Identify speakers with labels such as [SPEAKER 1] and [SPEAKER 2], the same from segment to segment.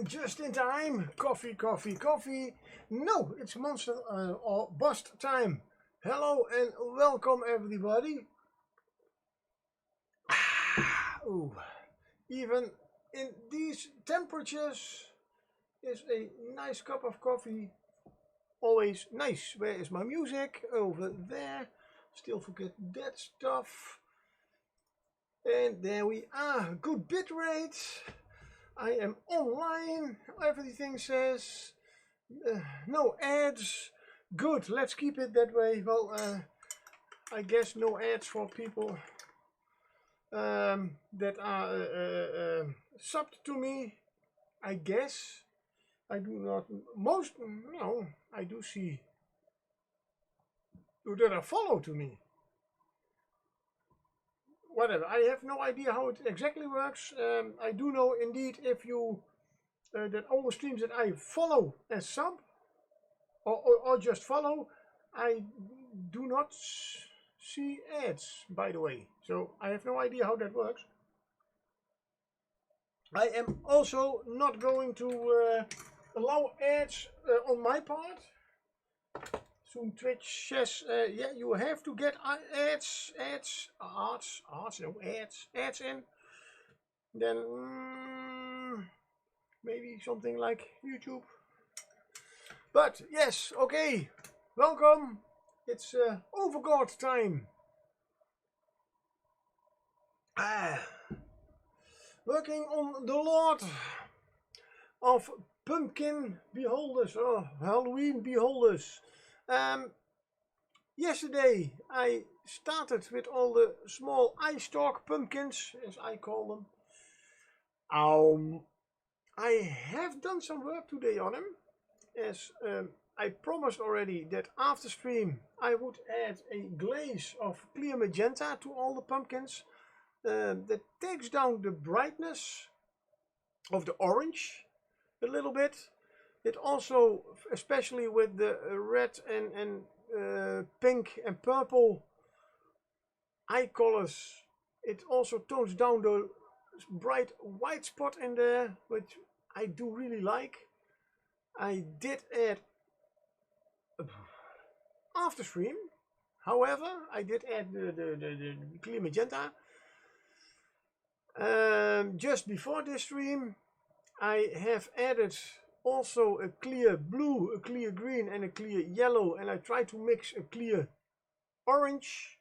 [SPEAKER 1] And just in time, coffee, coffee, coffee. No, it's monster or bust time. Hello and welcome everybody. Ooh, even in these temperatures is a nice cup of coffee always nice. Where is my music? Over there. Still forget that stuff. And there we are. Good bit rate. I am online. Everything says no ads. Good. Let's keep it that way. Well, I guess no ads for people that are subbed to me. I guess I do not. Most no, I do see that are follow to me. Whatever. I have no idea how it exactly works. I do know indeed if you that all the streams that I follow as sub or just follow, I do not see ads, by the way. So I have no idea how that works. I am also not going to allow ads on my part. Soon Twitch says, yeah, you have to get ads in. Then maybe something like YouTube. But yes, okay, welcome. It's Overgourd time. Working on the lot of pumpkin beholders, or Halloween beholders. Yesterday I started with all the small eyestalk pumpkins, as I call them. I have done some work today on them, as I promised already that after stream I would add a glaze of clear magenta to all the pumpkins that takes down the brightness of the orange a little bit. It also, especially with the red and pink and purple eye colors, it also tones down the bright white spot in there, which I do really like. I did add after stream, however, I did add the clear magenta. Just before this stream, I have added also a clear blue, a clear green and a clear yellow, and I try to mix a clear orange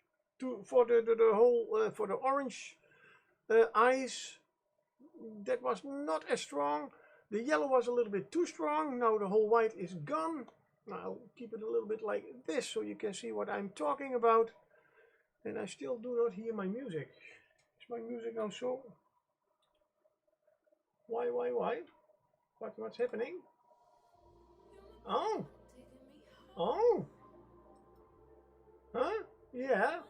[SPEAKER 1] for the whole for the orange eyes. That was not as strong. The yellow was a little bit too strong. Now the whole white is gone. I'll keep it a little bit like this so you can see what I'm talking about. And I still do not hear my music. Is my music now so? Why? What's happening? Oh. Huh? Yeah.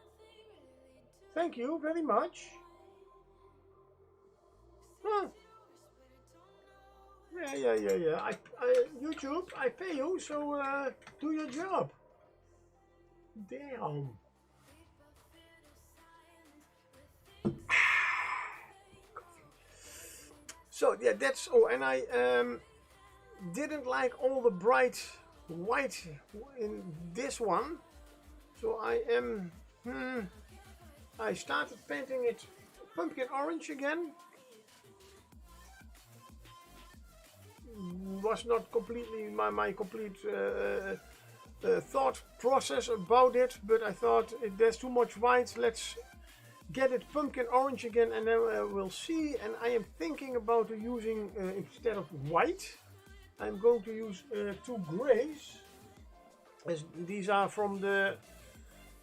[SPEAKER 1] Thank you very much. Huh. Yeah. YouTube, I pay you, so do your job. Damn. So yeah, that's all. And I didn't like all the bright white in this one, so I started painting it pumpkin orange again. Was not completely my complete thought process about it, but I thought there's too much white. Let's get it pumpkin orange again, and then we'll see. And I am thinking about using instead of white, I'm going to use two grays, as these are from the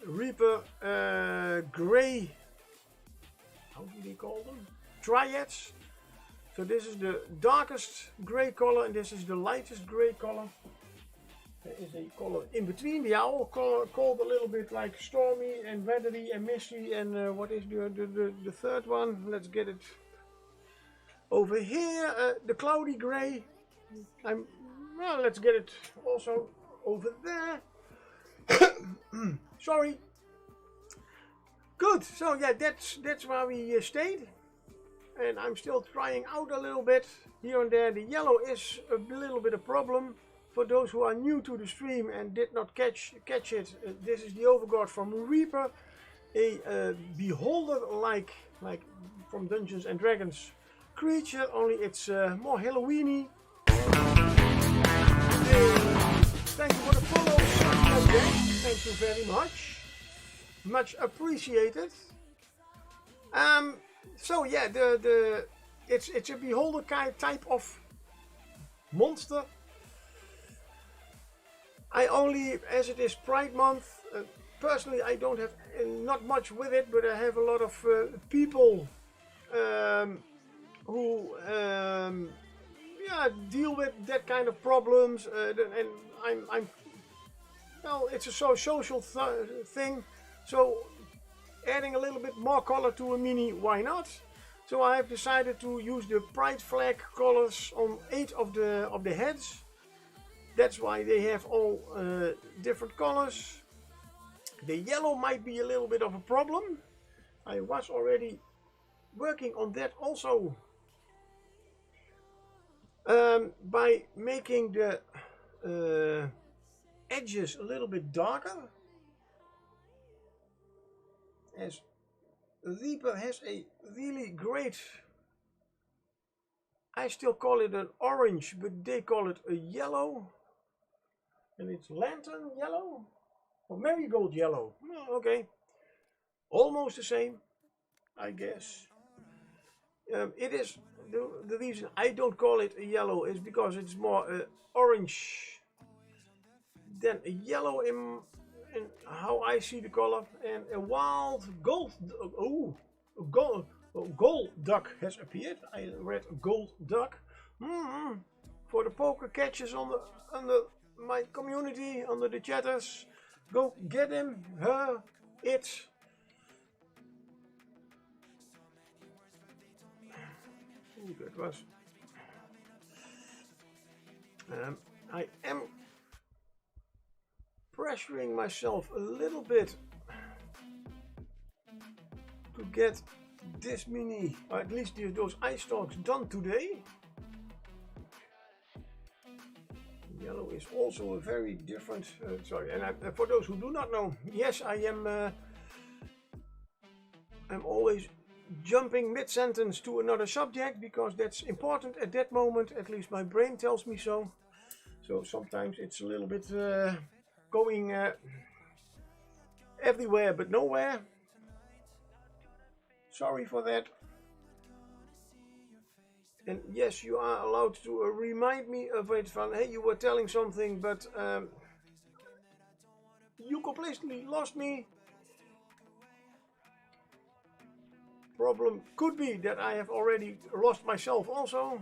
[SPEAKER 1] Reaper gray, how do they call them, triads. So this is the darkest gray color and this is the lightest gray color. There is a color in between. The owl color called a little bit like stormy and weathery and misty. And what is the third one? Let's get it over here. The cloudy gray. Well, let's get it also over there. Sorry. Good. So yeah, that's where we stayed. and I'm still trying out a little bit here and there. The yellow is a little bit a problem. For those who are new to the stream and did not catch it, this is the Overgourd from Reaper, a beholder like from Dungeons and Dragons creature, only it's more Halloweeny. Thank you for the follow, thank you very much appreciated. So yeah, it's a beholder kind type of monster. I only, as it is Pride Month, personally I don't have not much with it, but I have a lot of people who deal with that kind of problems, and I'm well, it's a social thing, so adding a little bit more color to a mini, why not? So I have decided to use the pride flag colors on 8 of the heads. That's why they have all different colors. The yellow might be a little bit of a problem. I was already working on that also by making the edges a little bit darker. As Reaper has a really great, I still call it an orange, but they call it a yellow. And it's lantern yellow or marigold yellow. Oh, okay, almost the same, I guess. It is the reason I don't call it a yellow is because it's more orange than a yellow in how I see the color. And a wild gold, gold duck has appeared. I read gold duck. For the poker catches on the under my community, under the chatters, go get him, her, it. That was. I am pressuring myself a little bit to get this mini, or at least those eye stalks done today. Yellow is also a very different, sorry, and for those who do not know, yes, I am I'm always jumping mid-sentence to another subject because that's important at that moment, at least my brain tells me so. So sometimes it's a little bit going everywhere but nowhere. Sorry for that. And yes, you are allowed to remind me of it from, hey, you were telling something, but you completely lost me. Problem could be that I have already lost myself also.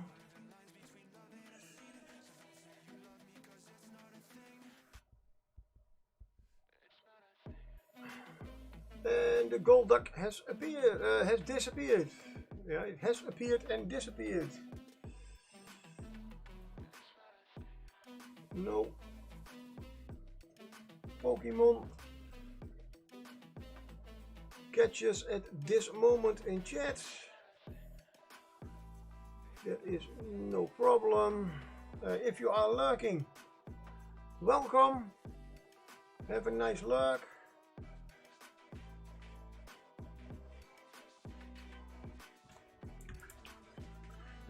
[SPEAKER 1] And the gold duck has appeared, has disappeared. Yeah, it has appeared and disappeared. No Pokemon catches at this moment in chat. There is no problem. If you are lurking, welcome. Have a nice lurk.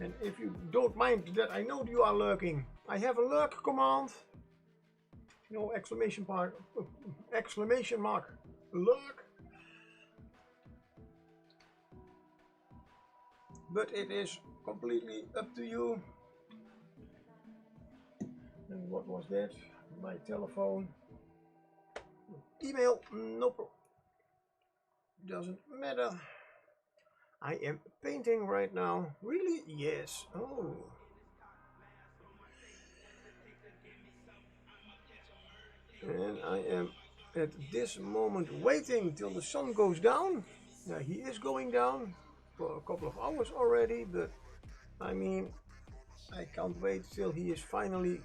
[SPEAKER 1] And if you don't mind that I know you are lurking, I have a lurk command. You know, exclamation mark, lurk. But it is completely up to you. And what was that? My telephone. Email, no problem. Doesn't matter. I am painting right now. Really? Yes. Oh. And I am at this moment waiting till the sun goes down. Now he is going down for a couple of hours already, but I mean, I can't wait till he is finally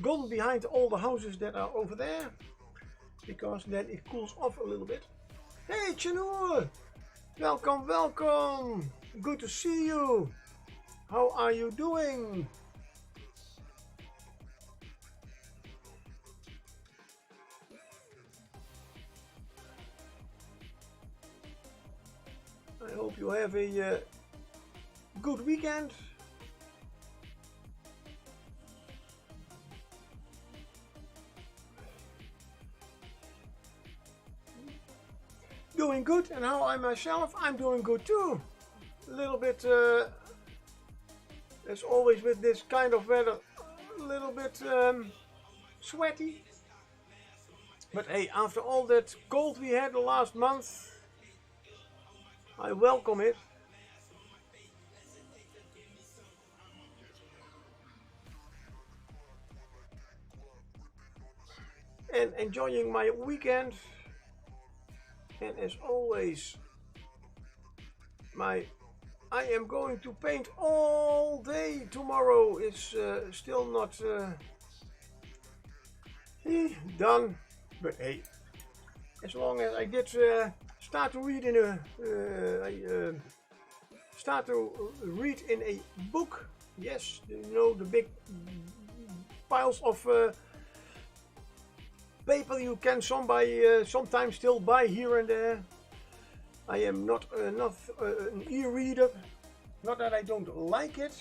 [SPEAKER 1] gone behind all the houses that are over there, because then it cools off a little bit. Hey Chanur! Welcome, welcome. Good to see you. How are you doing? I hope you have a good weekend. Doing good, and how I myself, I'm doing good too. A little bit, as always with this kind of weather, a little bit sweaty. But hey, after all that cold we had the last month, I welcome it. And enjoying my weekend. And as always, I am going to paint all day tomorrow. It's still not done, but hey, as long as I did start to read in a book. Yes, you know, the big piles of paper you can sometimes still buy here and there. I am not an e-reader. Not that I don't like it,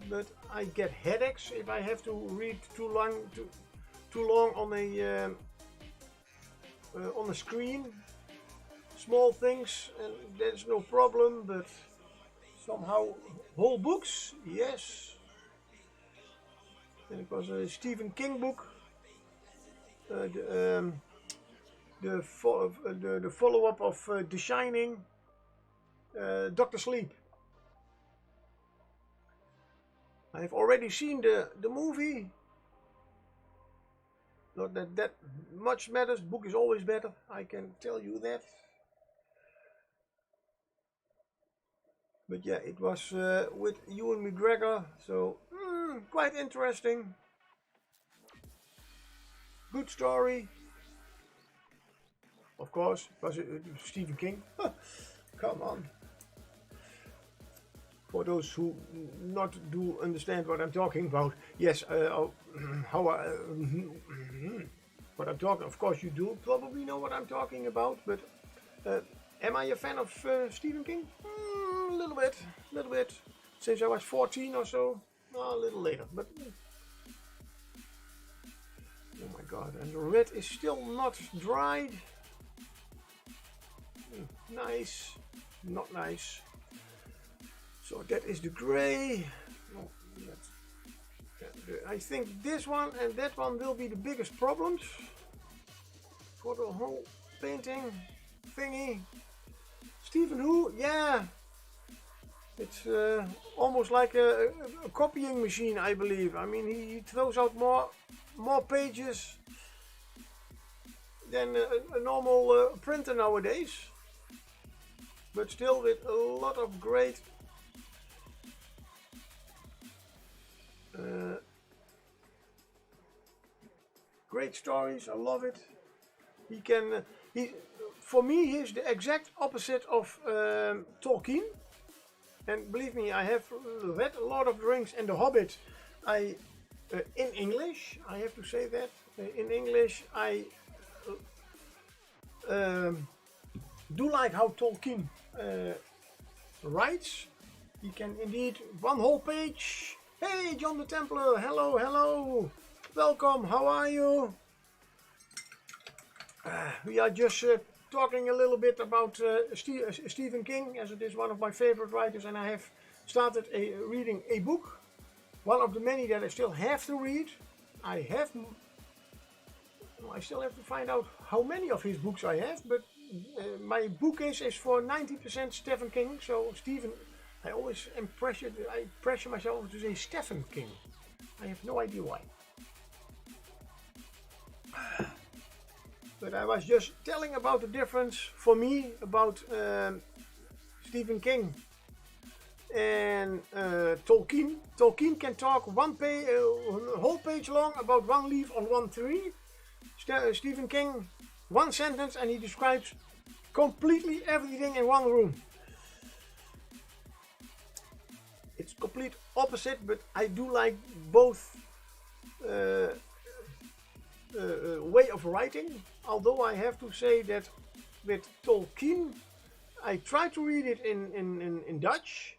[SPEAKER 1] but I get headaches if I have to read too long on a screen. Small things, and there's no problem, but somehow whole books, yes. And it was a Stephen King book. The follow-up of The Shining, Dr. Sleep. I have already seen the movie. Not that much matters. Book is always better. I can tell you that. But yeah, it was with Ewan McGregor, so quite interesting. Good story. Of course, was it Stephen King? Come on. For those who not do understand what I'm talking about, yes, what I'm talking. Of course, you do probably know what I'm talking about. But am I a fan of Stephen King? A little bit. Since I was 14 or so, a little later. But oh my God! And the red is still not dried. Nice, not nice. So that is the gray. Oh, I think this one and that one will be the biggest problems for the whole painting thingy. Stephen who? Yeah. It's almost like a copying machine, I believe. I mean, he throws out more pages than a normal printer nowadays. But still with a lot of great stories. I love it. For me, he's the exact opposite of Tolkien. And believe me, I have read a lot of The Rings and The Hobbit. In English, I have to say that. In English, I do like how Tolkien writes. He can indeed, one whole page. Hey, John the Templar, hello. Welcome, how are you? We are just talking a little bit about Stephen King, as it is one of my favorite writers, and I have started reading a book. One of the many that I still have to read. I still have to find out how many of his books I have, but my bookcase is for 90% Stephen King. So Stephen, I always pressure myself to say Stephen King. I have no idea why. But I was just telling about the difference for me about Stephen King and Tolkien. Tolkien can talk a whole page long about one leaf on one tree. Stephen King, one sentence, and he describes completely everything in one room. it's complete opposite, but I do like both way of writing. Although I have to say that with Tolkien, I tried to read it in Dutch.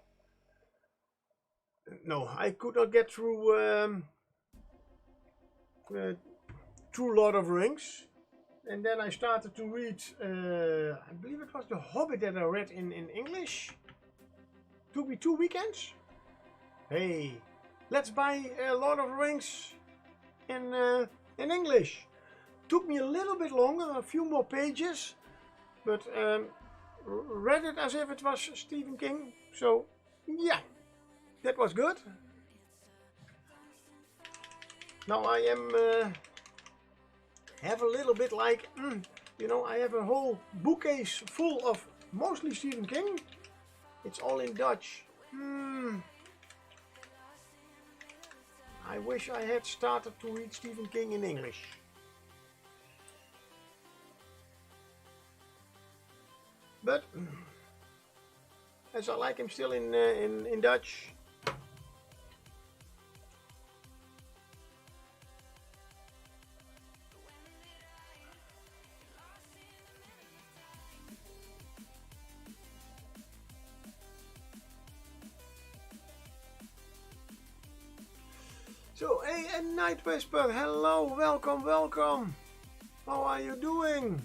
[SPEAKER 1] No, I could not get through Lord of the Rings. And then I started to read, I believe it was The Hobbit that I read in English. Took me 2 weekends. Hey, let's buy Lord of the Rings in English. Took me a little bit longer, a few more pages, but read it as if it was Stephen King. So, yeah, that was good. Now I am have a little bit like, you know, I have a whole bookcase full of mostly Stephen King. It's all in Dutch. I wish I had started to read Stephen King in English. But as I like him still in Dutch. So, hey, and Night Whisper, hello, welcome, welcome. How are you doing?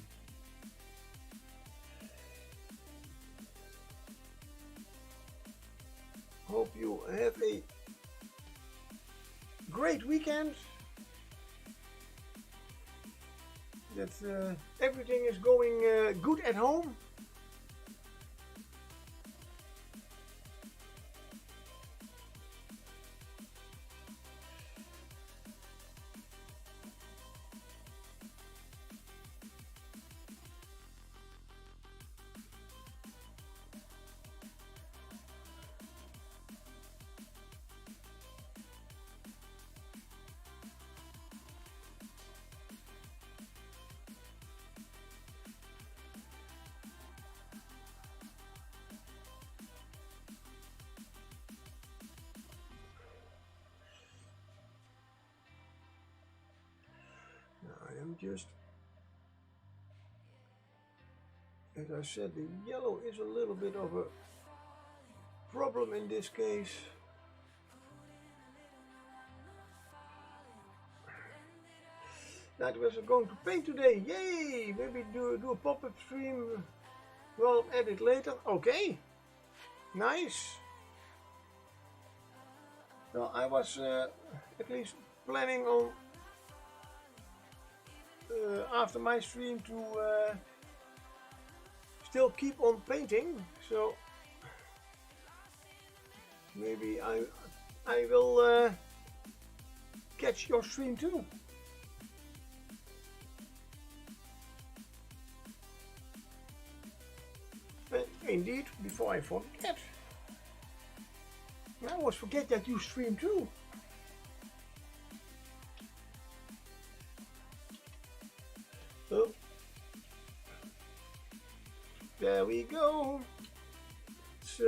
[SPEAKER 1] Hope you have a great weekend. That everything is going good at home. I am just, as I said, the yellow is a little bit of a problem in this case. That was going to paint today, yay! Maybe do a pop-up stream, well, edit later, okay, nice. Well, I was at least planning on after my stream to still keep on painting, so maybe I will catch your stream too. And indeed, before I forget, I always forget that you stream too. Oh, there we go. It's,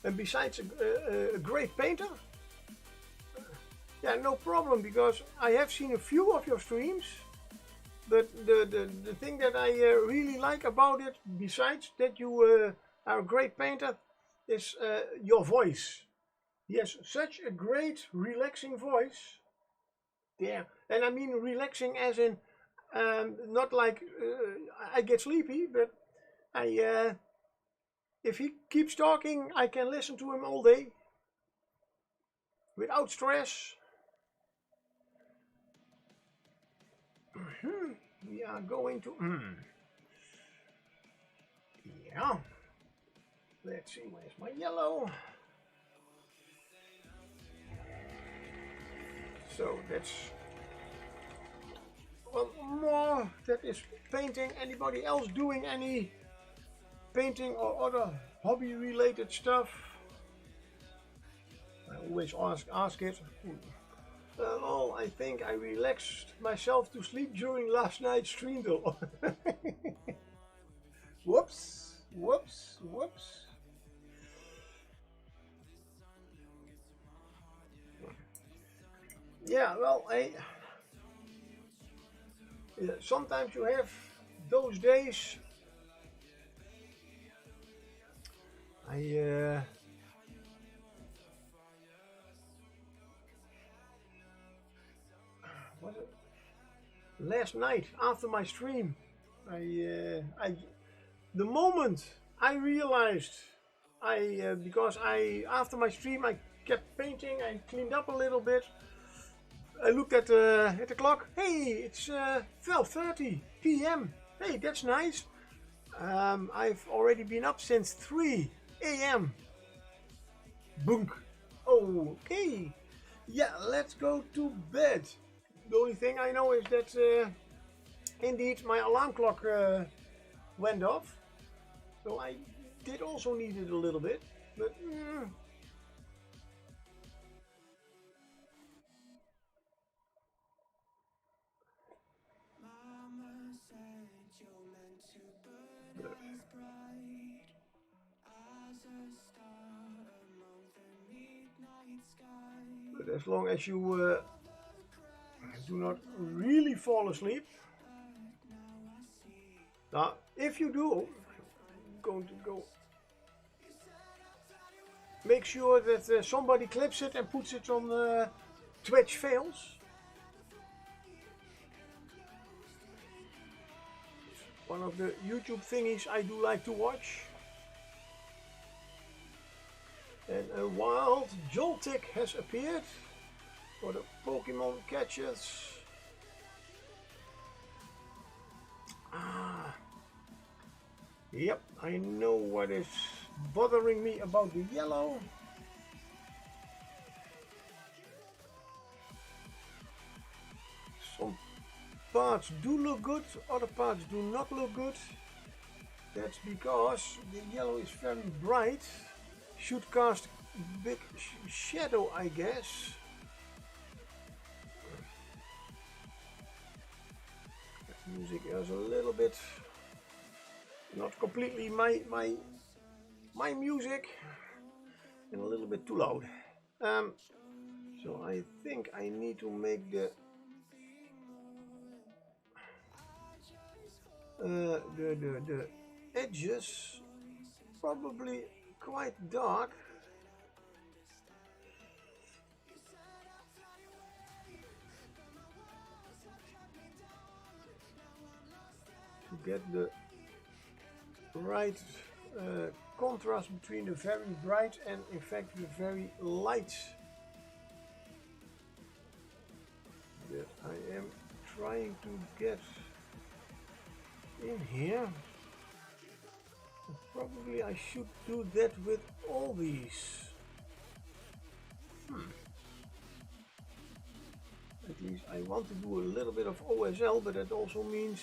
[SPEAKER 1] and besides a great painter, yeah, no problem, because I have seen a few of your streams, but the thing that I really like about it, besides that you are a great painter, is your voice. He has such a great, relaxing voice. Yeah, and I mean relaxing as in not like I get sleepy, but I if he keeps talking, I can listen to him all day without stress. We are going to yeah. Let's see, where's my yellow? So that's one more. That is painting. Anybody else doing any painting or other hobby related stuff? I always ask it. Well, I think I relaxed myself to sleep during last night's stream though. Whoops, whoops, whoops. Yeah, well, sometimes you have those days. What last night after my stream, the moment I realized because after my stream I kept painting, I cleaned up a little bit. I looked at the clock. Hey, it's 12:30 p.m. Hey, that's nice. I've already been up since 3 a.m. Bunk. Okay. Yeah, let's go to bed. The only thing I know is that indeed my alarm clock went off. So I did also need it a little bit. But but as long as you do not really fall asleep. Now, if you do, I'm going to go. Make sure that somebody clips it and puts it on Twitch Fails. One of the YouTube thingies I do like to watch. And a wild Joltik has appeared for the Pokemon catches. Yep, I know what is bothering me about the yellow. Some parts do look good, other parts do not look good. That's because the yellow is very bright. Should cast big shadow, I guess. Music is a little bit not completely my music and a little bit too loud. So I think I need to make the edges probably quite dark. To get the right contrast between the very bright and in fact the very light that I am trying to get in here. Probably I should do that with all these. At least I want to do a little bit of OSL, but that also means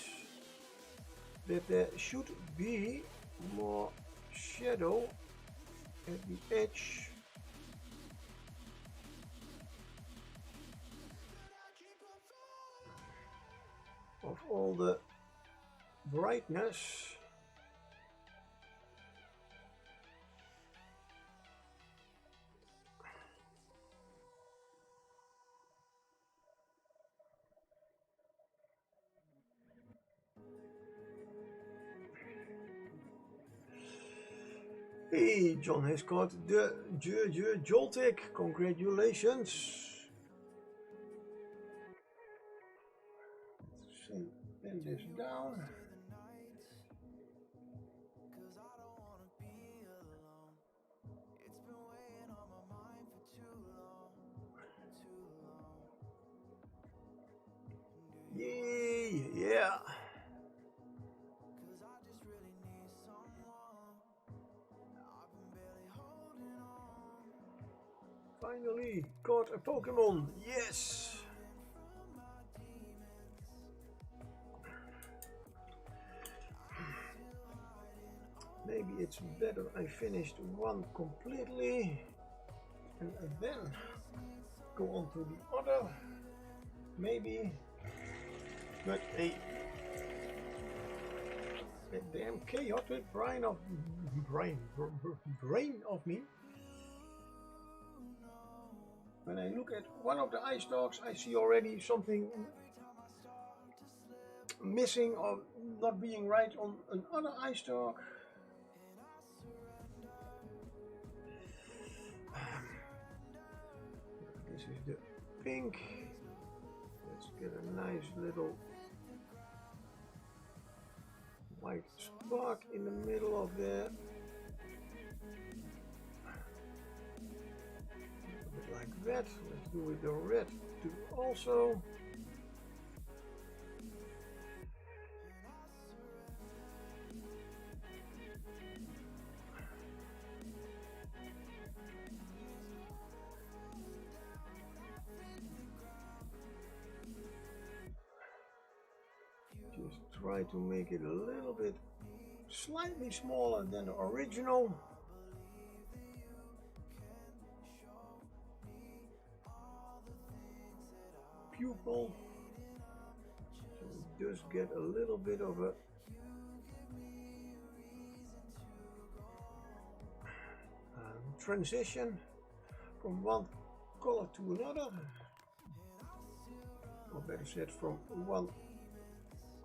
[SPEAKER 1] that there should be more shadow at the edge. Of all the brightness. Hey, John has got the Joltik. Congratulations. So, pin this down. Yay, yeah. Finally caught a Pokemon, yes! Maybe it's better I finished one completely and then go on to the other. Maybe, but hey, damn chaotic brain of me. When I look at one of the eye stalks, I see already something missing or not being right on another eye stalk. This is the pink. Let's get a nice little white spark in the middle of there. A bit like that. Let's do with the red too also. Just try to make it a little bit slightly smaller than the original. Pupil. So we just get a little bit of a transition from one color to another, or better said, from one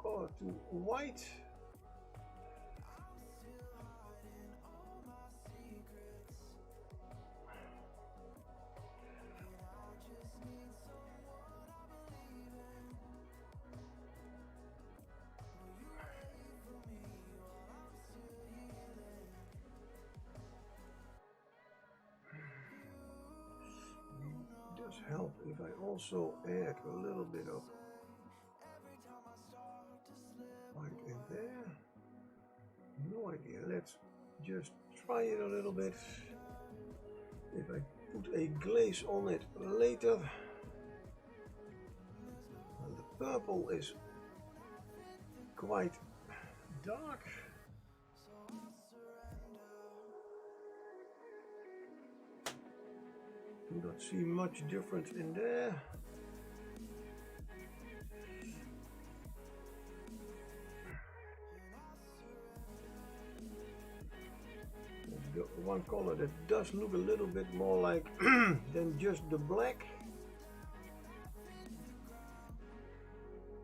[SPEAKER 1] color to white. It does help if I also add a little bit of white in there. No idea, let's just try it a little bit. If I put a glaze on it later. And the purple is quite dark. Do not see much difference in there. One color that does look a little bit more like than just the black.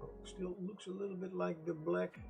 [SPEAKER 1] Oh, still looks a little bit like the black.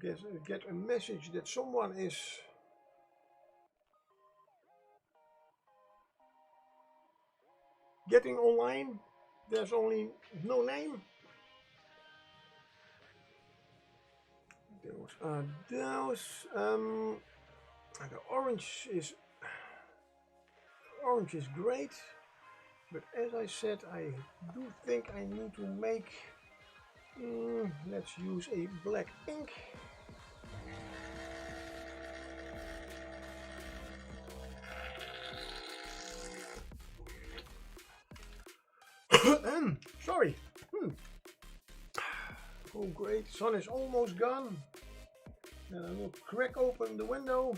[SPEAKER 1] To get a message that someone is getting online. There's only no name. Those are those. The orange is great, but as I said, I do think I need to make. Let's use a black ink. Sorry. Oh great, sun is almost gone. And I will crack open the window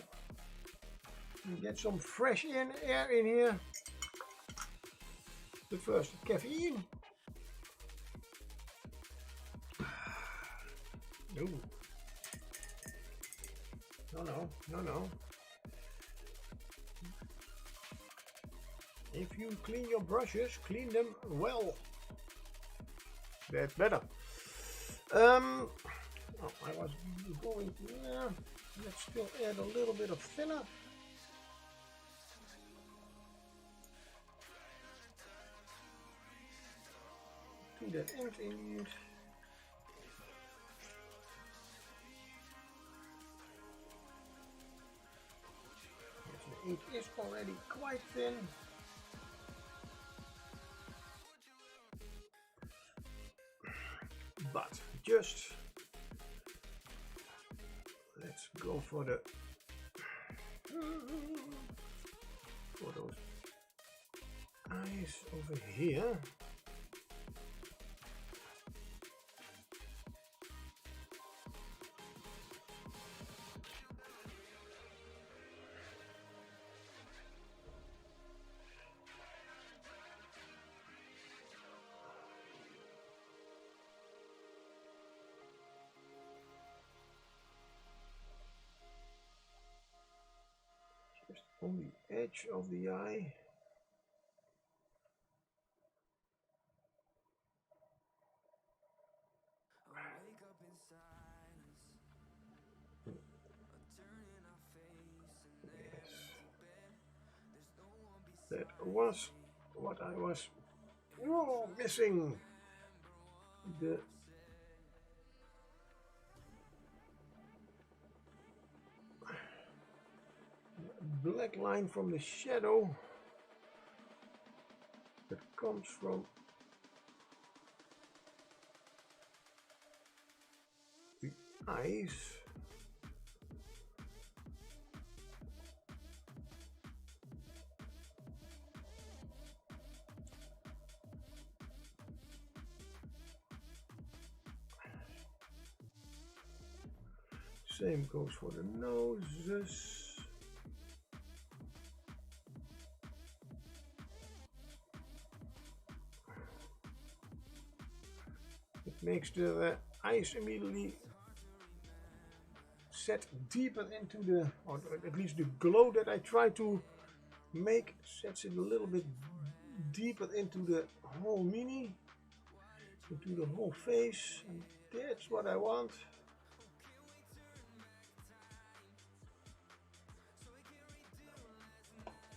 [SPEAKER 1] and get some fresh air in here. But first, caffeine. No. If you clean your brushes, clean them well. That's better. I was going to, let's still add a little bit of thinner. To that ink indeed. The ink is already quite thin. But just let's go for the for those eyes over here. Just on the edge of the eye. That was what I was missing. The black line from the shadow that comes from the eyes. Same goes for the noses. It makes the eyes immediately set deeper into the, or at least the glow that I try to make sets it a little bit deeper into the whole mini, into the whole face, and that's what I want.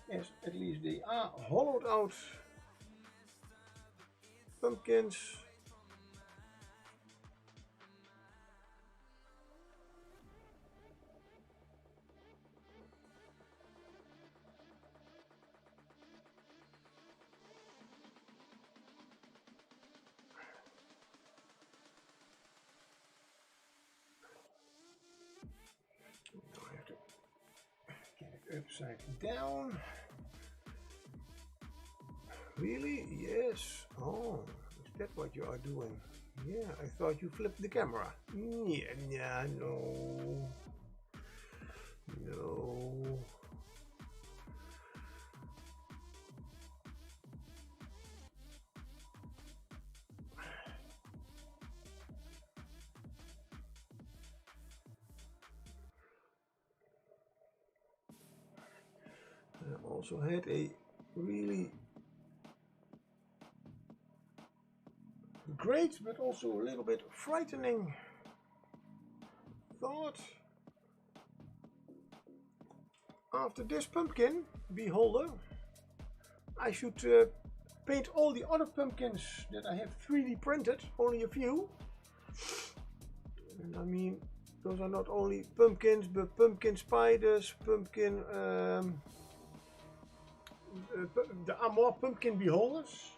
[SPEAKER 1] Yes, at least they are hollowed out pumpkins. Now I have to get it upside down. Really? Yes. Oh, is that what you are doing? Yeah, I thought you flipped the camera. Yeah, no. No. I also had a really great but also a little bit frightening thought. After this pumpkin beholder, I should paint all the other pumpkins that I have 3D printed, only a few. And I mean, those are not only pumpkins, but pumpkin spiders, pumpkin there are more pumpkin beholders.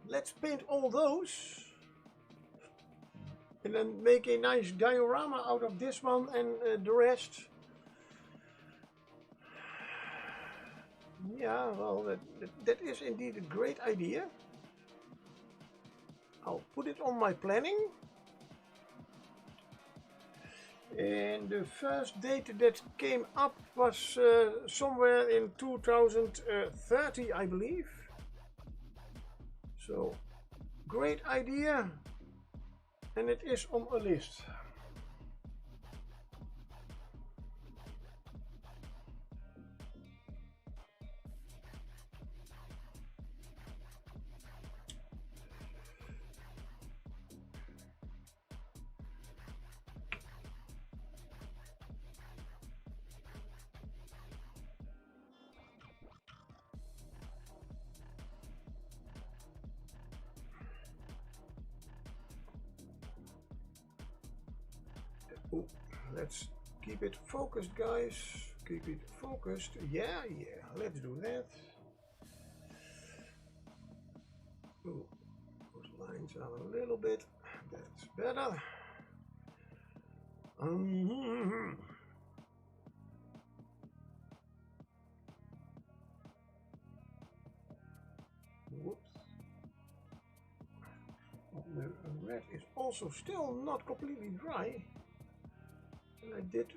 [SPEAKER 1] Let's paint all those and then make a nice diorama out of this one and the rest. Yeah, well, that is indeed a great idea. I'll put it on my planning. And the first date that came up was somewhere in 2030, I believe. So, great idea, and it is on a list. Ooh, let's keep it focused, guys. Keep it focused. Yeah, let's do that. Ooh, those lines are a little bit That's better. Whoops. The red is also still not completely dry. And I did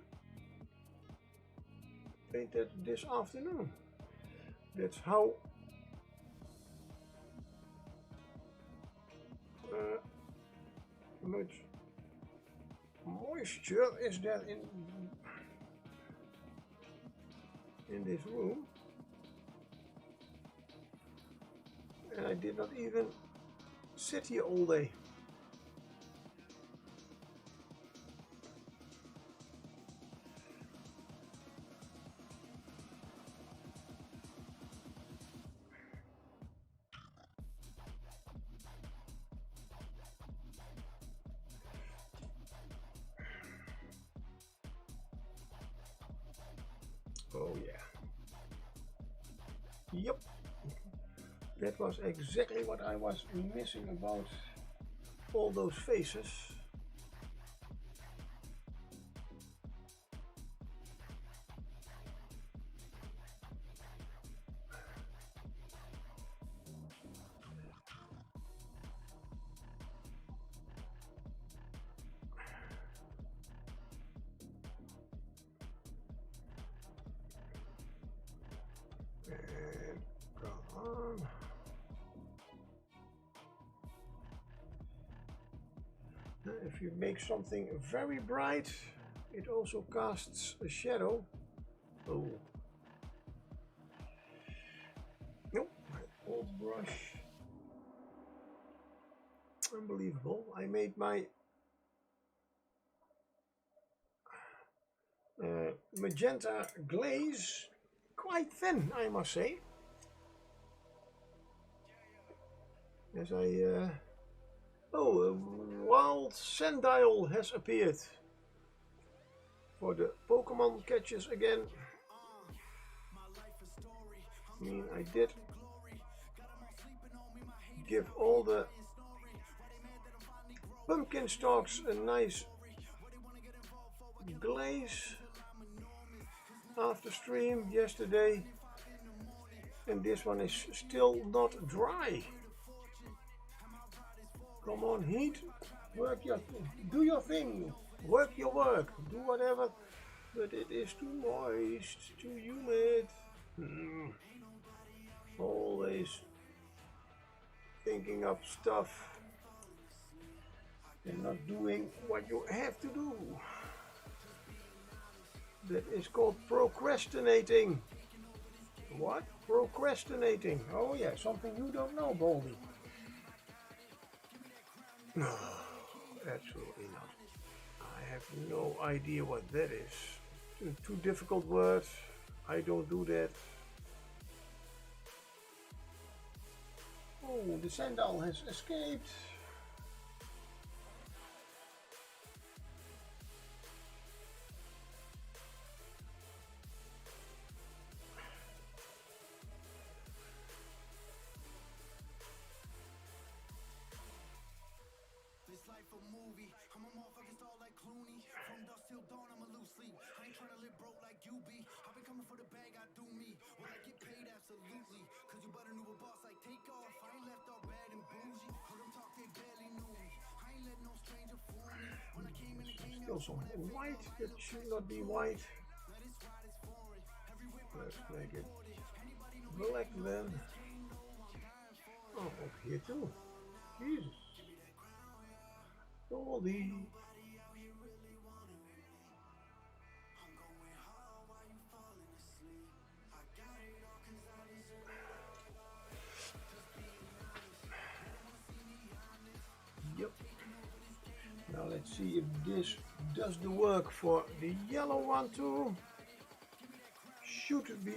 [SPEAKER 1] paint it this afternoon. That's how much moisture is there in this room. And I did not even sit here all day. Oh yeah. Yep. That was exactly what I was missing about all those faces. And come on. If you make something very bright, it also casts a shadow. Oh. Nope, my old brush. Unbelievable. I made my magenta glaze quite thin, I must say. As I oh, a wild Sandile has appeared for the Pokemon catches again. I mean, I did give all the pumpkin stalks a nice glaze after stream yesterday, and this one is still not dry. Come on, heat, do your thing, work your work, do whatever, but it is too moist, too humid. Always thinking up stuff and not doing what you have to do. That is called procrastinating. What? Procrastinating. Oh yeah, something you don't know, Baldy. No, absolutely not. I have no idea what that is. Too difficult words. I don't do that. Oh, the Sandile has escaped. Still some white that should not be white. Let's make it black then. Oh, up here too. Jesus. Baldy. Yep. Now let's see if this does the work for the yellow one too. Should be.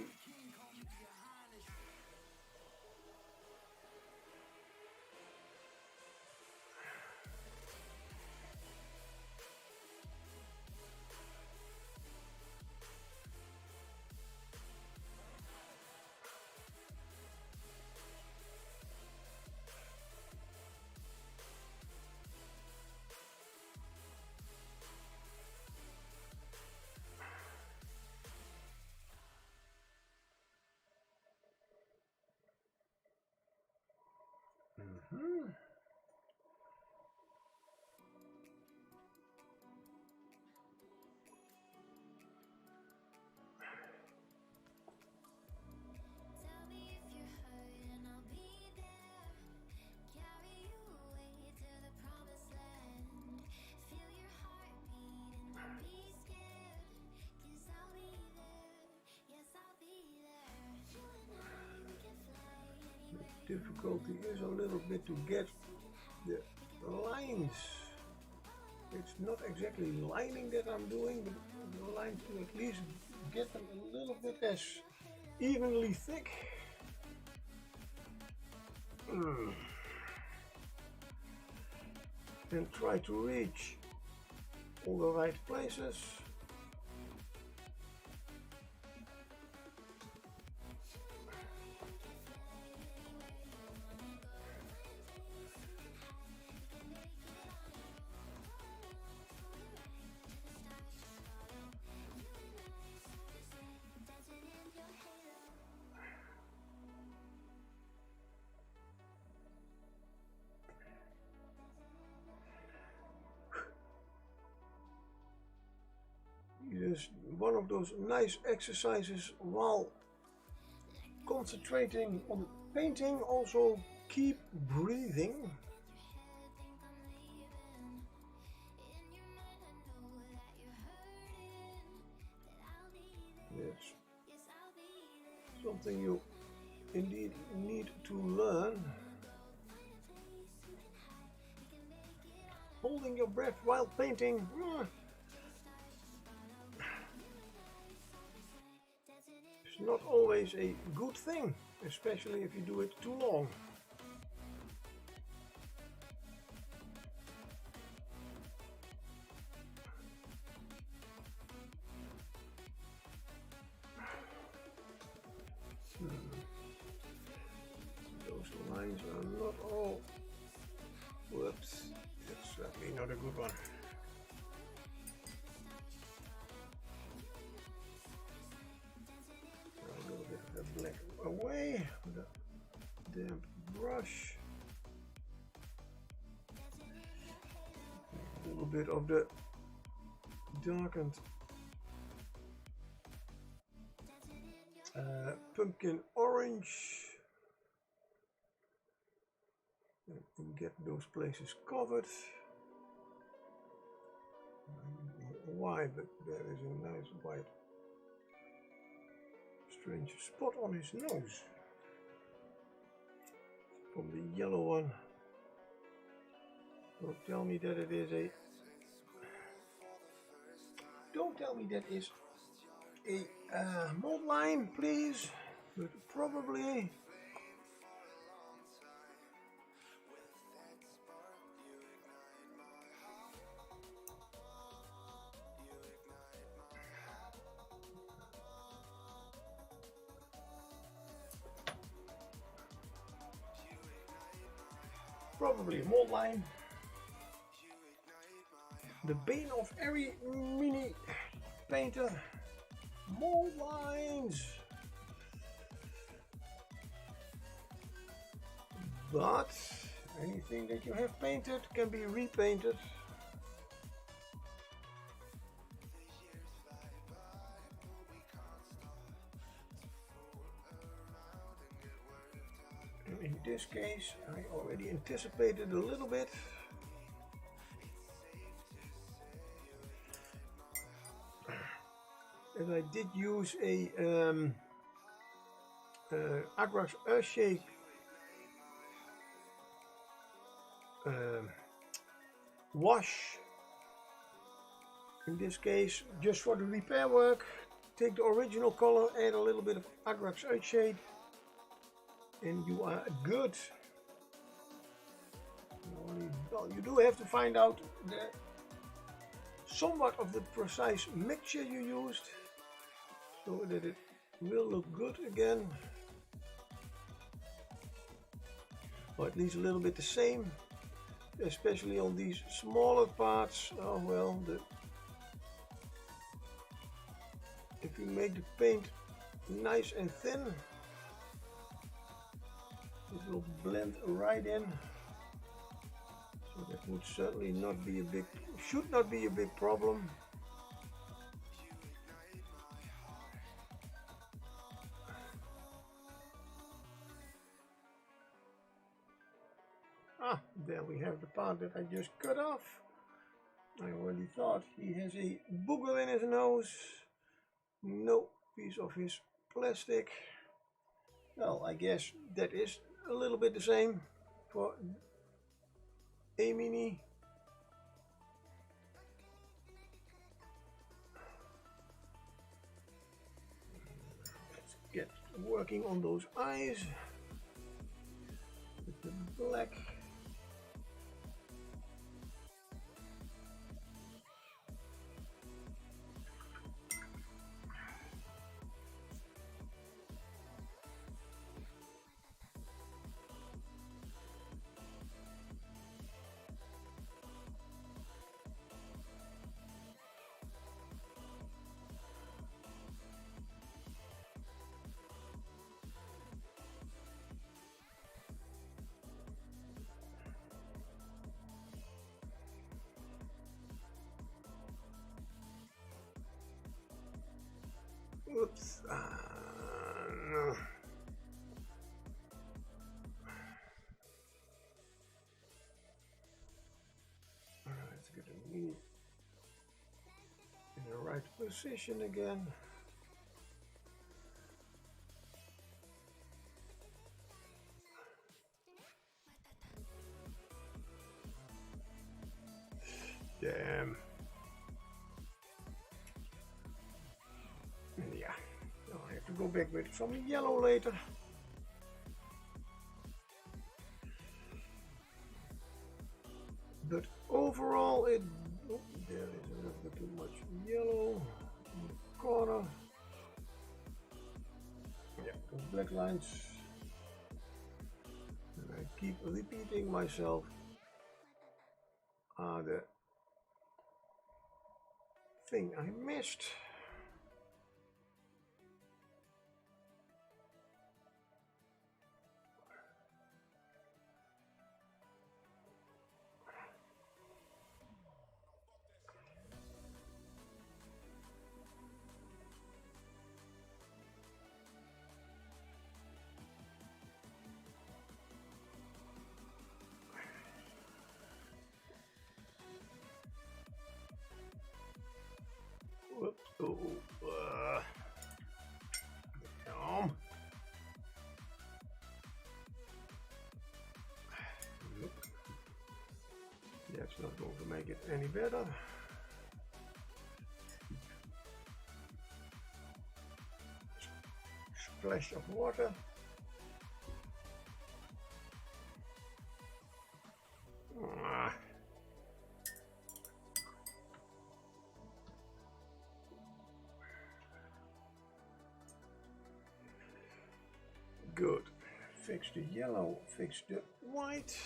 [SPEAKER 1] Difficulty is a little bit to get the lines. It's not exactly lining that I'm doing, but the lines to at least get them a little bit as evenly thick. And try to reach all the right places. It is one of those nice exercises while concentrating on the painting. Also keep breathing. It's something you indeed need to learn. Holding your breath while painting. It's not always a good thing, especially if you do it too long. Those lines are not all. Whoops, that's certainly not a good one. A little bit of the black away with a damp brush. A little bit of the darkened pumpkin orange. And get those places covered. I don't know why, but there is a nice white strange spot on his nose from the yellow one. Don't tell me that it is a. Don't tell me that is a mold line, please. But probably. Probably a mold line. The bane of every mini painter. Mold lines. But anything that you have painted can be repainted. In this case, I already anticipated a little bit. And I did use a Agrax Earthshake wash. In this case, just for the repair work, take the original color, add a little bit of Agrax Earthshake, and you are good. Well, you do have to find out somewhat of the precise mixture you used, so that it will look good again, or at least a little bit the same, especially on these smaller parts. Oh well, if you make the paint nice and thin, it will blend right in. So that would certainly not be a big, should not be a big problem. Ah, there we have the part that I just cut off. I already thought he has a booger in his nose. No piece of his plastic. Well, I guess that is a little bit the same for a mini. Let's get working on those eyes with the black. Oops. No. Let's get a knee in the right position again. Damn. Yeah, I'll have to go back with some yellow later. But overall, there is a little bit too much yellow in the corner. Yeah, those black lines. And I keep repeating myself. The thing I missed. Whoops. Oh, damn. That's not going to make it any better. Splash of water. Good. Fix the yellow, fix the white.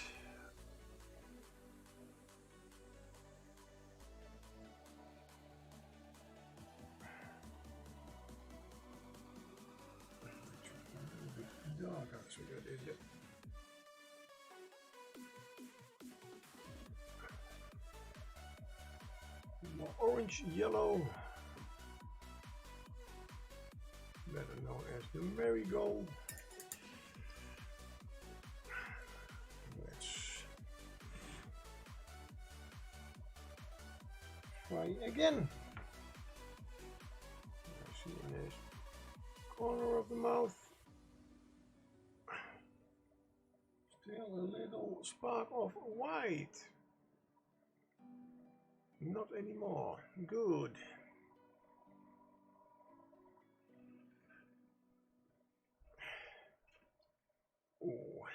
[SPEAKER 1] Darker, so that is it. More orange, yellow. Better known as the marigold. Let's try again. I see in this corner of the mouth. Still a little spark of white. Not anymore. Good. Oh.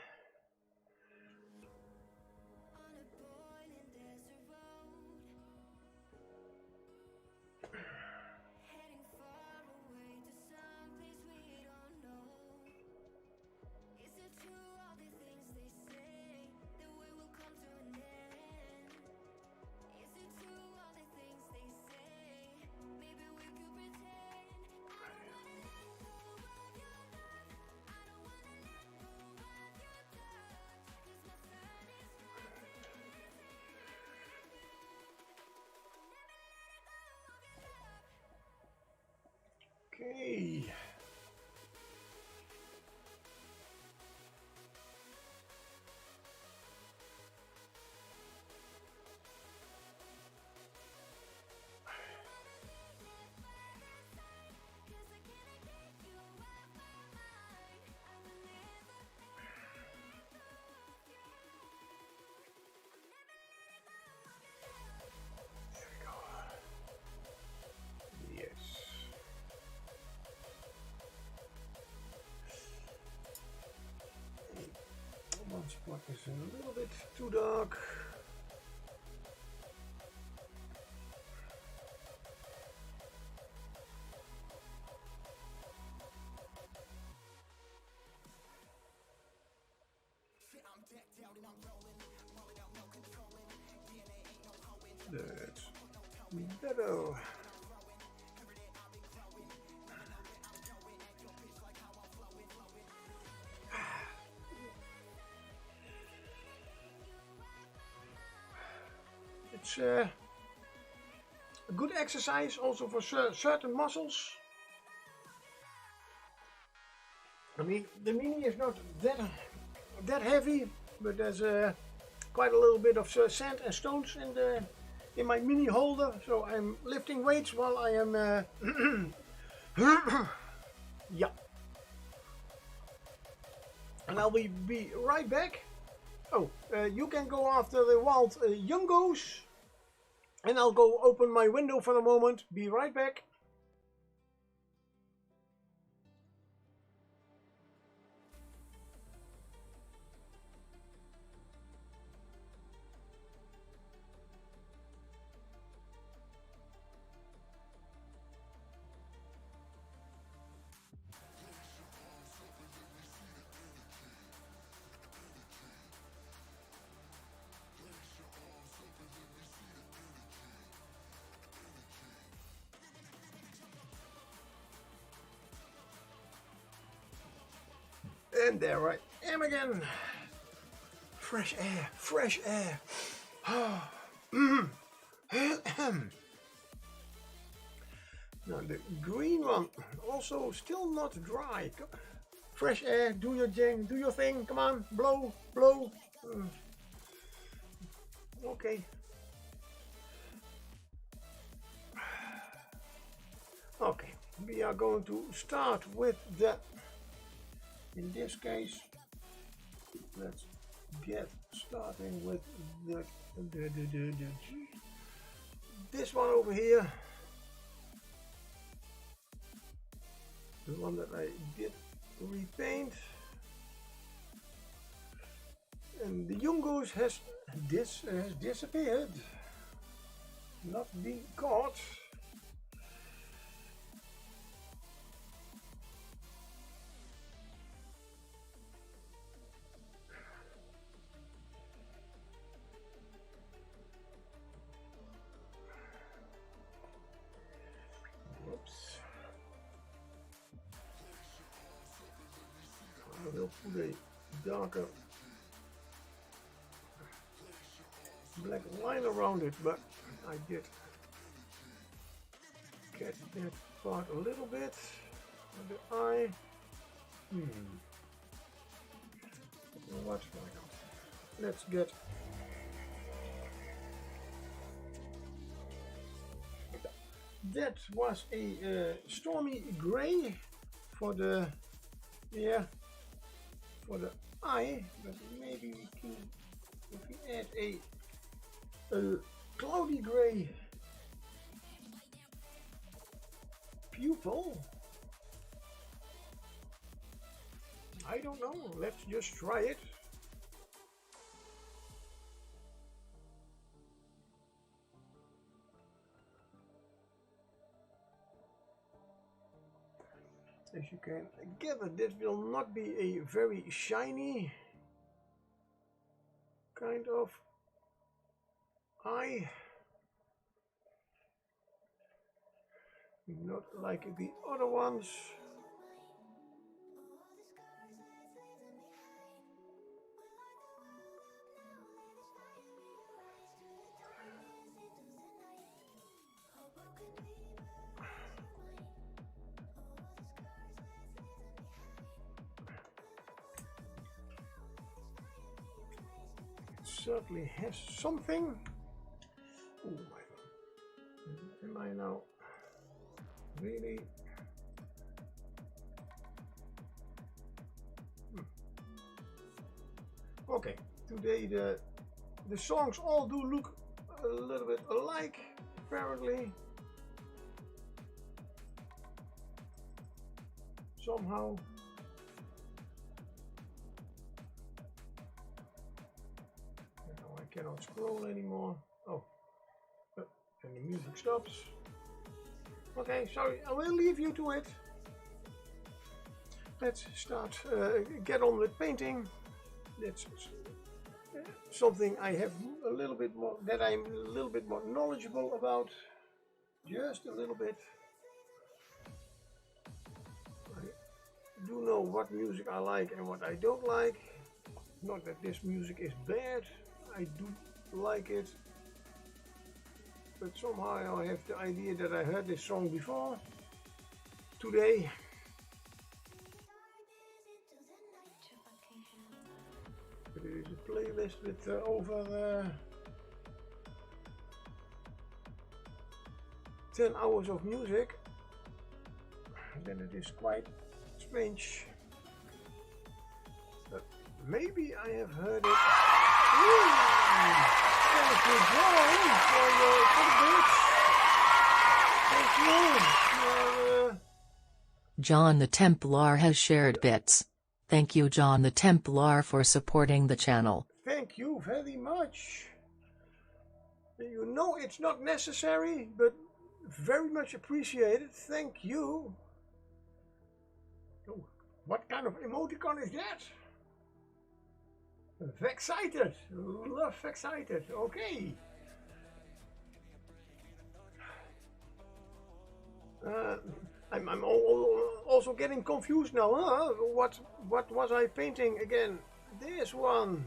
[SPEAKER 1] Okay. One spot is a little bit too dark. That's better. It's a good exercise also for certain muscles. I mean, the mini is not that heavy, but there's quite a little bit of sand and stones in my mini holder, so I'm lifting weights while I am yeah. And I'll be right back. Oh, you can go after the wild youngos, and I'll go open my window for a moment. Be right back. And there I am again. Fresh air, fresh air. Now the green one also still not dry. Fresh air, do your thing, do your thing. Come on, blow, blow. Okay. Okay, we are going to start with the, in this case, let's get starting with this one over here. The one that I did repaint. And the Jungos has disappeared. Not been caught. Whoops. I will put a darker black line around it, but I did get that part a little bit of the eye. What? Why not? Let's get that was a stormy gray for the for the eye, but maybe we can, if we add a cloudy gray pupil. I don't know, let's just try it. As you can gather, this will not be a very shiny kind of eye. Not like the other ones. certainly has something. Oh my God. Am I now really? Okay, today the songs all do look a little bit alike, apparently. Somehow. Now I cannot scroll anymore. Oh, and the music stops. Okay, sorry, I will leave you to it. Let's start, get on with painting. That's something I have a little bit more, that I'm a little bit more knowledgeable about. Just a little bit. I do know what music I like and what I don't like. Not that this music is bad, I do like it. But somehow I have the idea that I heard this song before today. There is a playlist with over 10 hours of music. Then it is quite strange. But maybe I have heard it. Thank you, John, for the bits. Thank you.
[SPEAKER 2] John the Templar has shared bits. Thank you, John the Templar, for supporting the channel.
[SPEAKER 1] Thank you very much. You know it's not necessary, but very much appreciated. Thank you. Oh, what kind of emoticon is that? Excited. Love excited. Okay. I'm also getting confused now. Huh? What was I painting again? This one.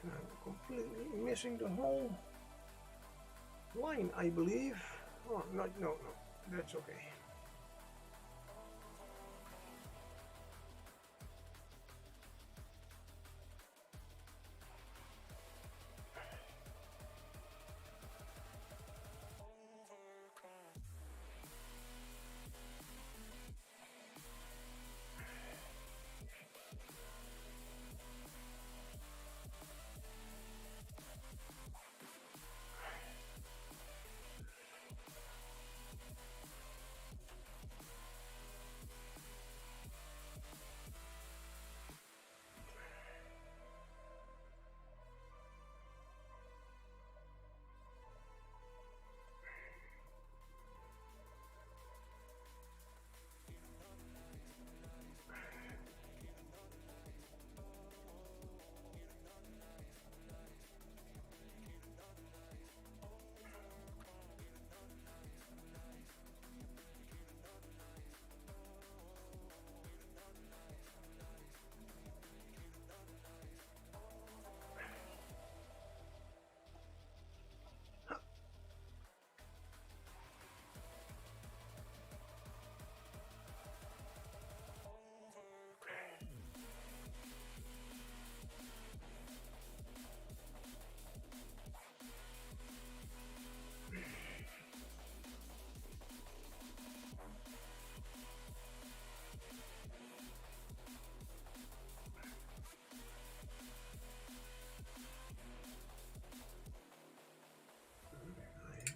[SPEAKER 1] I'm completely missing the whole line, I believe. Oh, no, that's okay.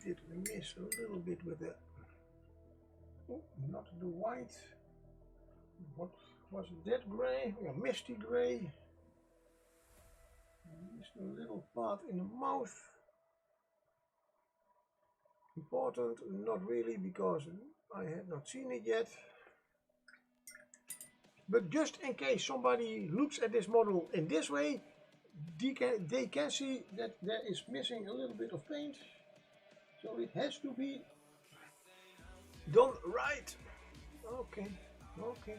[SPEAKER 1] Did miss a little bit with the not the white. What was it? That gray or misty gray? Missed a little part in the mouth. Important, not really, because I had not seen it yet. But just in case somebody looks at this model in this way, they can see that there is missing a little bit of paint. So it has to be done right. Okay, okay.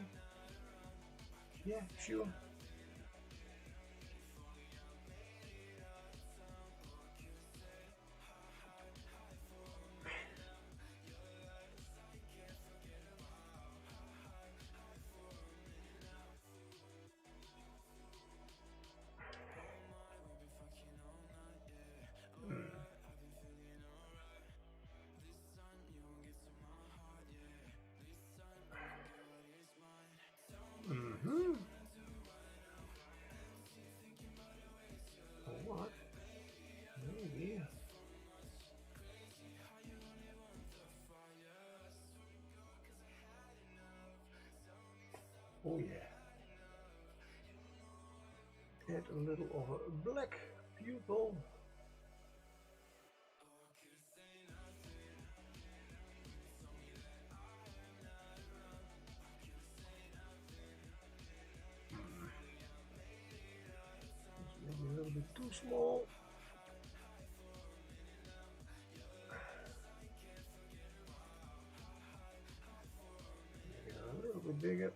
[SPEAKER 1] Yeah, sure. Oh yeah. Add a little of a black pupil. Maybe a little bit too small. Maybe a little bit bigger.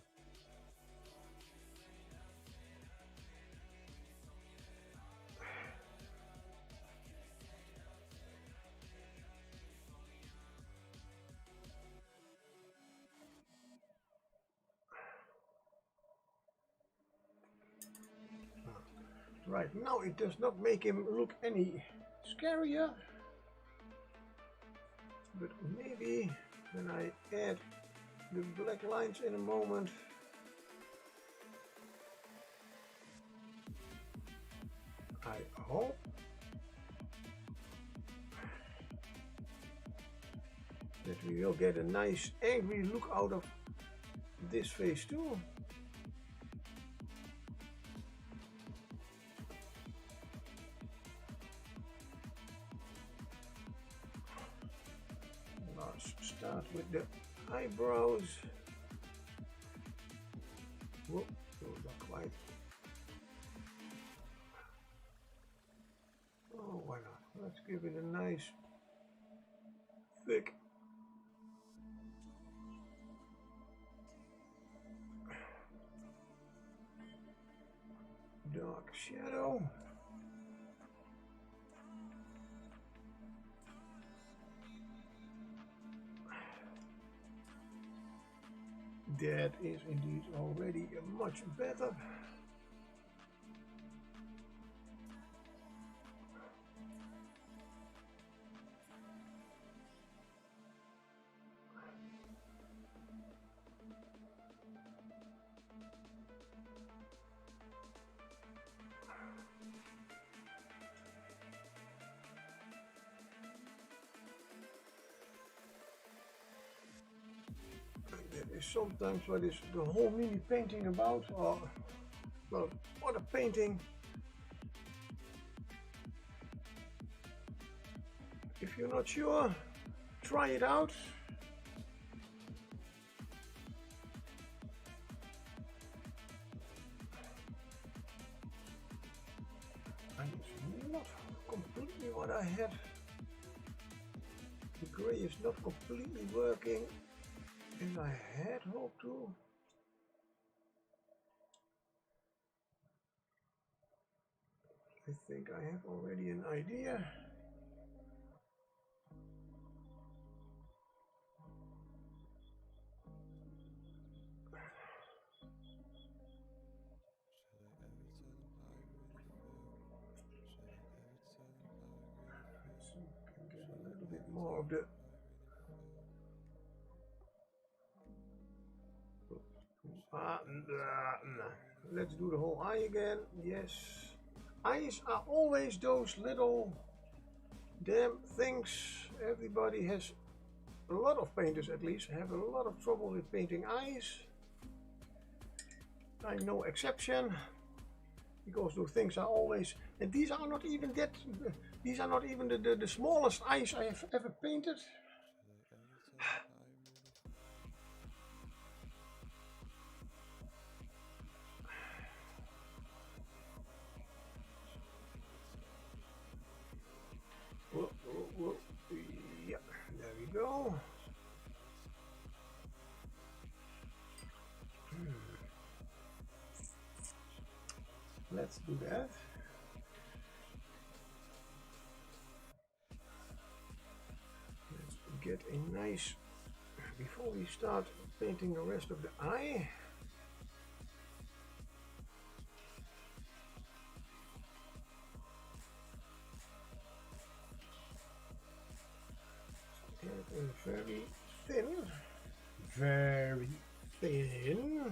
[SPEAKER 1] Right, now it does not make him look any scarier, but maybe when I add the black lines in a moment, I hope that we will get a nice angry look out of this face too. Let's start with the eyebrows. Whoop, not quite. Oh, why not? Let's give it a nice, thick dark shadow. That is indeed already much better. That is sometimes what is the whole mini painting about, or well, other painting. If you're not sure, try it out. And it's not completely what I had. The gray is not completely working as I had hoped to. I think I have already an idea. So can get a little bit more of the let's do the whole eye again. Yes, eyes are always those little damn things. Everybody has, a lot of painters at least, have a lot of trouble with painting eyes. I'm no exception, because those things are always, and these are not even that, these are not even the smallest eyes I have ever painted. Whoa, whoa, whoa. Yeah, there we go. Let's do that. Let's get a nice, before we start painting the rest of the eye, get a very thin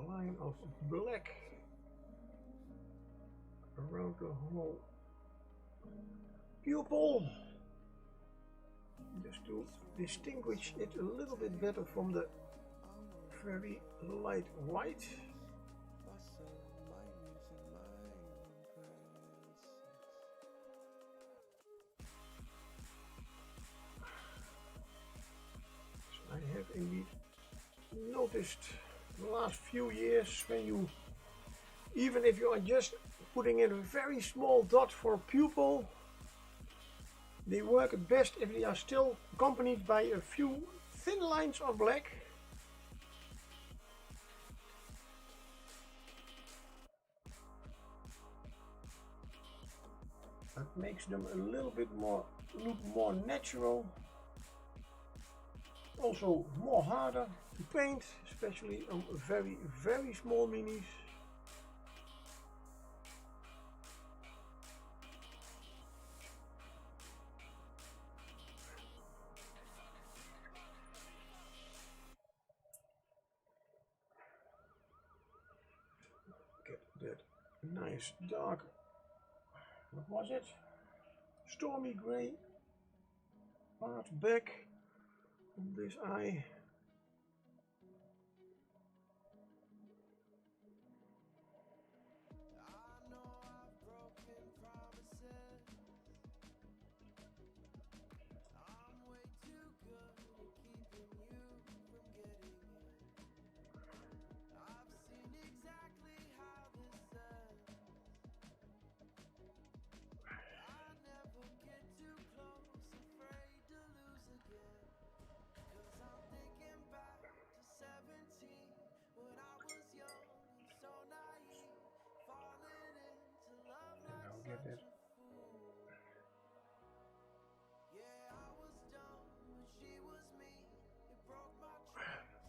[SPEAKER 1] line of black around the whole pupil. just to distinguish it a little bit better from the very light white. So I have indeed noticed the last few years when you, even if you are just putting in a very small dot for a pupil, they work best if they are still accompanied by a few thin lines of black. That makes them a little bit more, look more natural. Also more harder to paint, especially on very, very small minis. Get that nice dark, what was it? Stormy grey part back on this eye. Get it.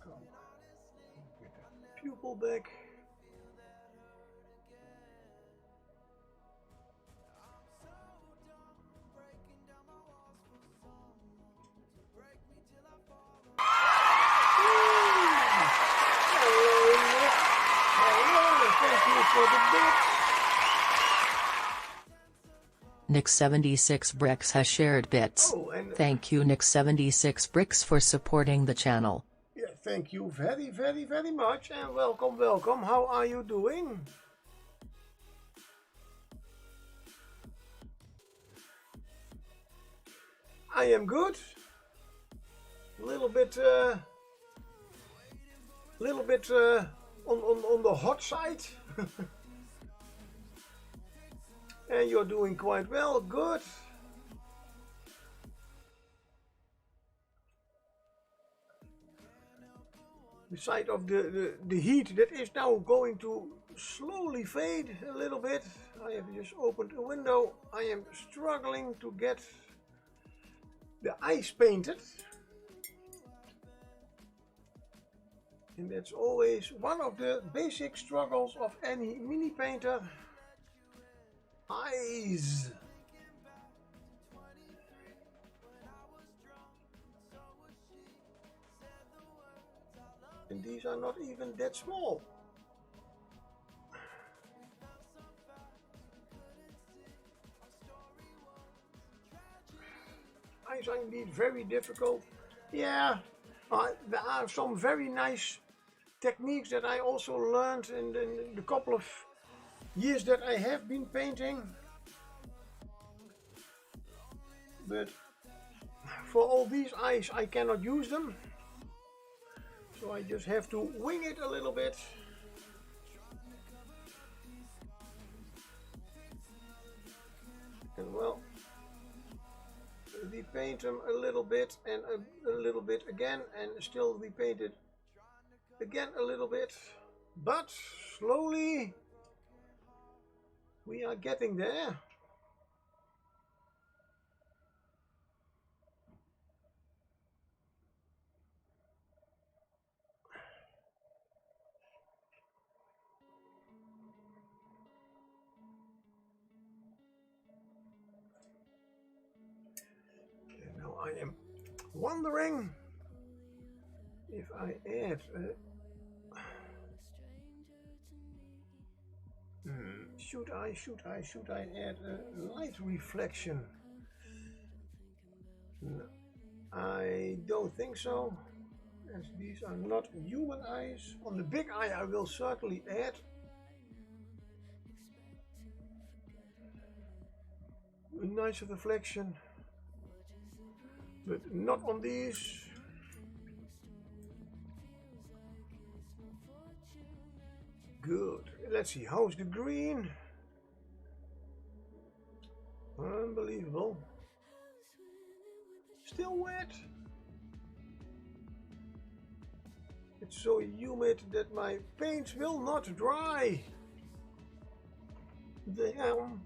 [SPEAKER 1] Come on. Get that pupil back. Hello, thank you for the bits.
[SPEAKER 2] Nick76 Bricks has shared bits.
[SPEAKER 1] Oh, and
[SPEAKER 2] thank you Nick76 Bricks for supporting the channel.
[SPEAKER 1] yeah, thank you very, very, very much, and welcome, welcome. How are you doing? I am good. A little bit on the hot side. And you're doing quite well, good. The side of the heat that is now going to slowly fade a little bit. I have just opened a window. I am struggling to get the eyes painted. And that's always one of the basic struggles of any mini painter. Eyes. And these are not even that small. Eyes are indeed very difficult. Yeah, there are some very nice techniques that I also learned in the couple of years that I have been painting. But for all these eyes I cannot use them. So I just have to wing it a little bit. And well, we paint them a little bit and a little bit again, and still we paint it again a little bit. But slowly we are getting there. I am wondering if I add should I add a light reflection? No. I don't think so, as these are not human eyes. On the big eye I will certainly add a nice reflection, but not on these. Good. Let's see, how's the green? Unbelievable. Still wet. It's so humid that my paints will not dry. Damn.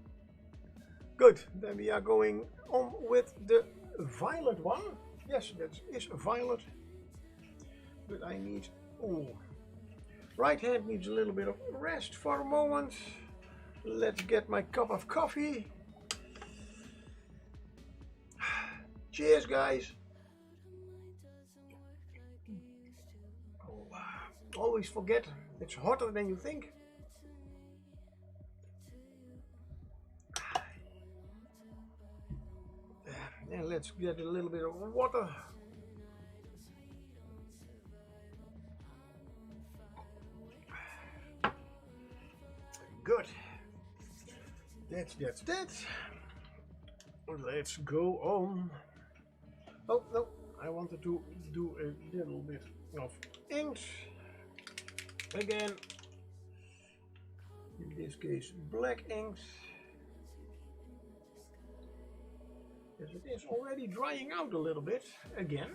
[SPEAKER 1] Good, then we are going on with the violet one. Yes, that is violet. But I need, right hand needs a little bit of rest for a moment. Let's get my cup of coffee. Cheers, guys. Always forget, it's hotter than you think. And let's get a little bit of water. Good. That's that. Let's go on. Oh no, I wanted to do a little bit of ink. Again, in this case black ink. As it is already drying out a little bit again.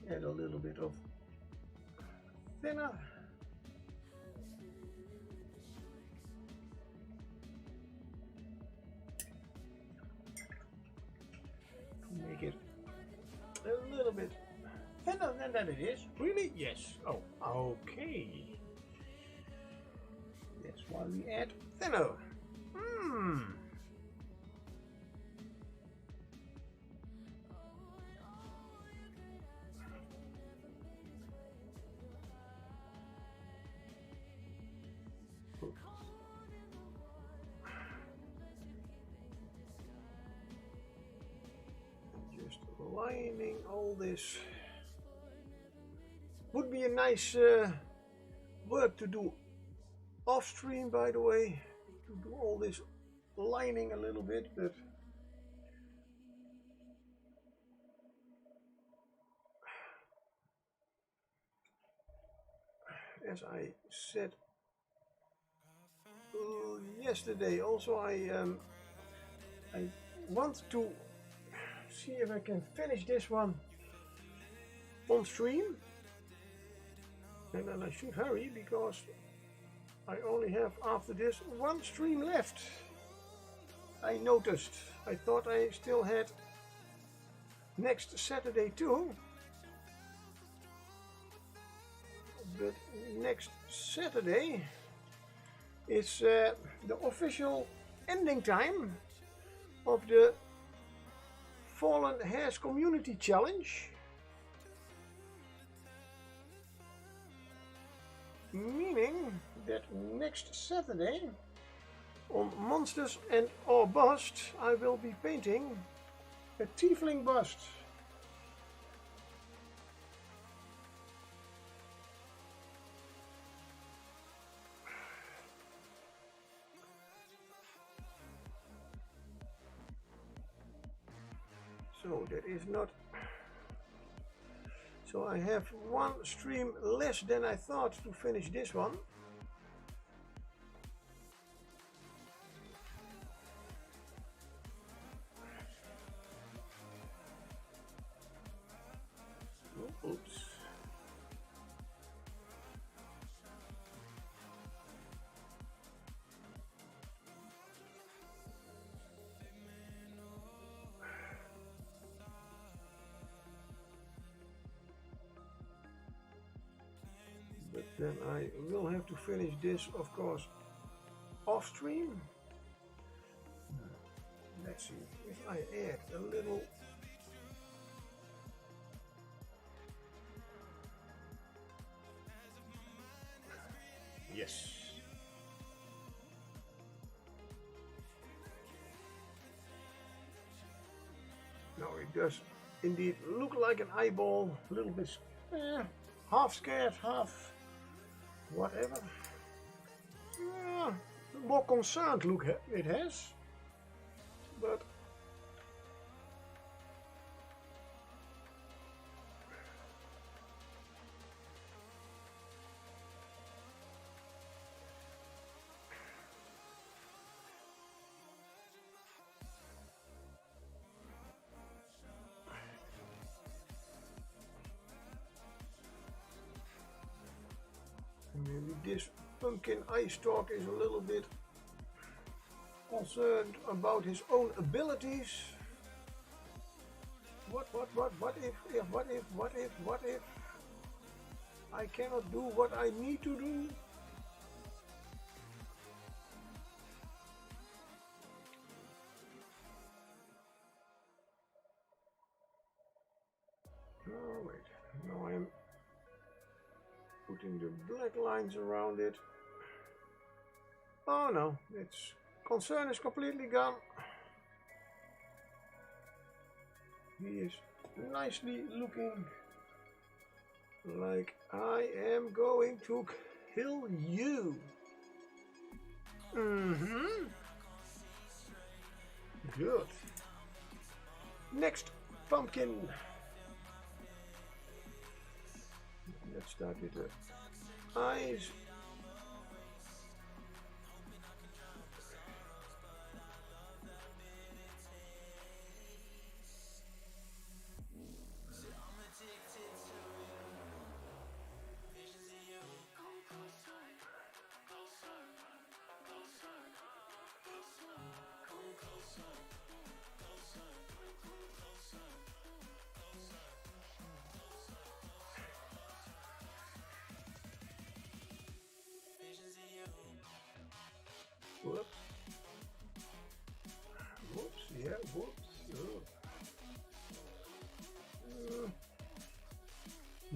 [SPEAKER 1] Add a little bit of thinner. To make it a little bit thinner than it is. Really? Yes. Oh, okay. That's why we add thinner. Just lining all this. Would be a nice work to do off stream, by the way, to do all this lining a little bit, but as I said yesterday, also I want to see if I can finish this one on stream, and then I should hurry because I only have after this one stream left. I noticed. I thought I still had next Saturday too, but next Saturday is the official ending time of the Fallen Hairs Community Challenge, meaning that next Saturday on Monsters and or Bust I will be painting a tiefling bust. So that is not, so I have one stream less than I thought to finish this one. Oops. But then I will have to finish this, of course, off stream. Let's see if I add a little. Yes. Now it does indeed look like an eyeball, a little bit half scared, half whatever. More concerned look it has, but maybe this pumpkin eye stalk is a little bit concerned about his own abilities. What if I cannot do what I need to do? Oh wait, now I'm putting the black lines around it. Oh no, its concern is completely gone. He is nicely looking like I am going to kill you. Good. Next pumpkin. Let's start with the eyes. Whoops. Whoops, yeah, whoops.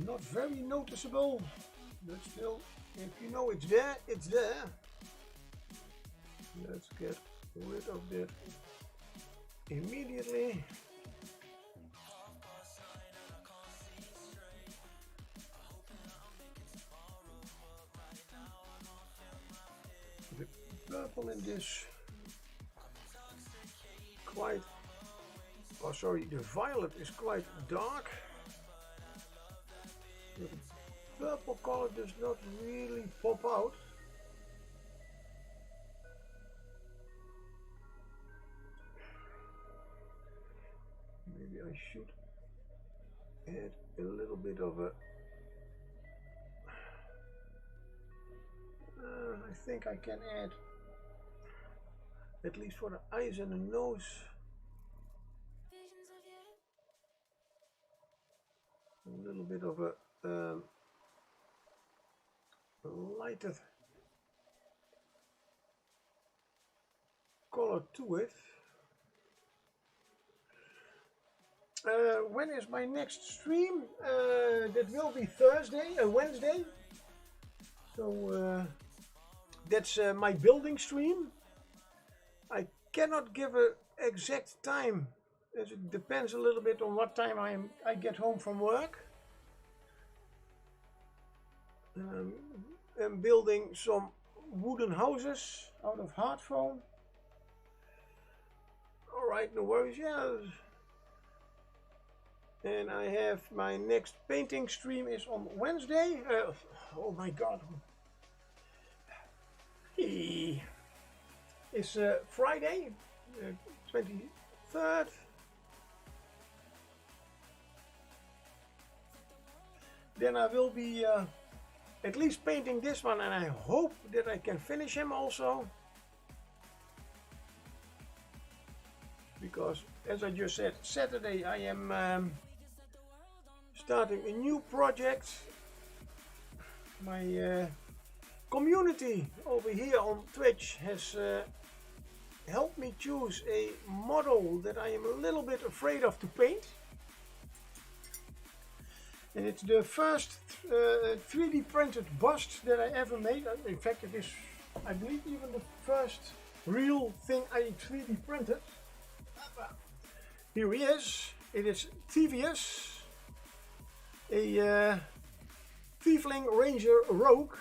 [SPEAKER 1] Not very noticeable, but still, if you know it's there, it's there. Let's get rid of that immediately. The purple in this quite, oh sorry, the violet is quite dark. The purple color does not really pop out. Maybe I should add a little bit of a I think I can add, at least for the eyes and the nose, a little bit of a lighter color to it. When is my next stream? That will be Wednesday. So that's my building stream. I cannot give an exact time, as it depends a little bit on what time I get home from work. I'm building some wooden houses out of hard foam. Alright, no worries, yeah. And I have my next painting stream is on Wednesday. Oh my god. It's Friday, 23rd. Then I will be at least painting this one, and I hope that I can finish him also. Because, as I just said, Saturday I am starting a new project. My community over here on Twitch has helped me choose a model that I am a little bit afraid of to paint. And it's the first 3D printed bust that I ever made. In fact, it is, I believe, even the first real thing I 3D printed. Here he is. it is Thievius, a Tiefling Ranger Rogue,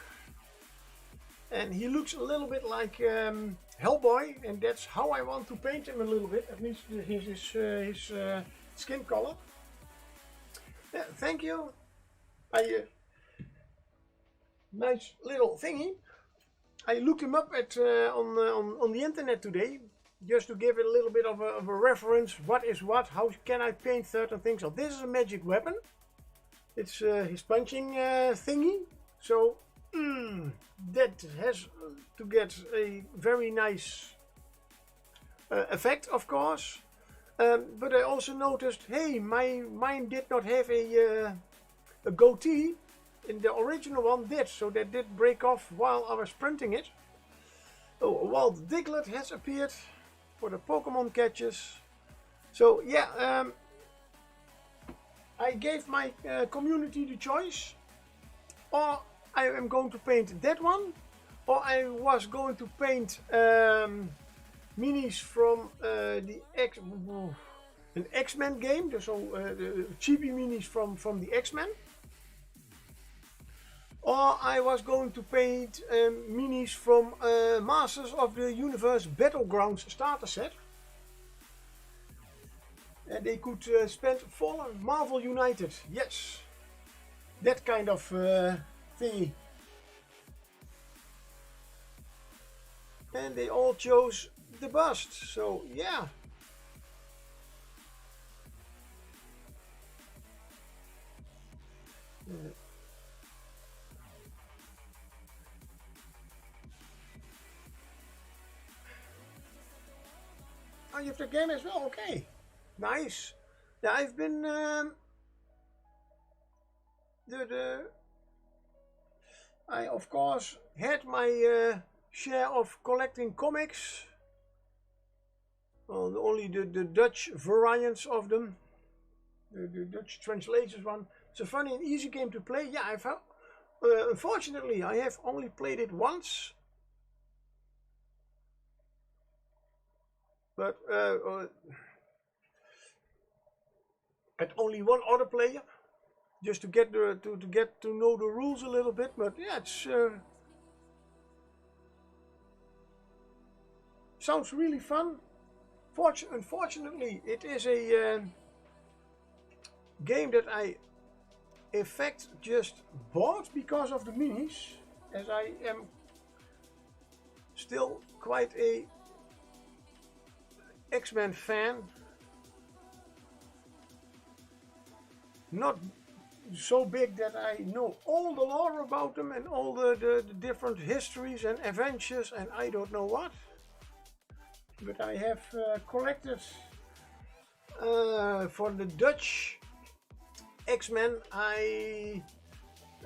[SPEAKER 1] and he looks a little bit like Hellboy, and that's how I want to paint him a little bit, at least his skin color. Yeah, thank you. Nice little thingy. I looked him up at on the internet today, just to give it a little bit of a reference. What is what? How can I paint certain things? So this is a magic weapon. It's his punching thingy. So that has to get a very nice effect, of course. But I also noticed, hey, mine did not have a goatee. In the original one did, so that did break off while I was printing it. Oh, a wild Diglett has appeared for the Pokemon catches. So yeah, I gave my community the choice. Or I am going to paint that one, or I was going to paint minis from an X-Men game, so the chibi minis from the X-Men. Or I was going to paint minis from Masters of the Universe Battlegrounds starter set. And they could spend Fallen Marvel United, yes. That kind of thingy. And they all chose the bust, so yeah. Oh, you have the game as well? Okay. Nice. Yeah, I've been I of course had my share of collecting comics. Well, only the Dutch variants of them. The Dutch translations one. It's a funny and easy game to play. Yeah, I've unfortunately I have only played it once. But at only one other player, just to get to know the rules a little bit. But yeah, it's sounds really fun. Unfortunately, it is a game that I in fact just bought because of the minis, as I am still quite a X-Men fan. Not so big that I know all the lore about them and all the different histories and adventures and I don't know what. But I have collected for the Dutch X-Men, I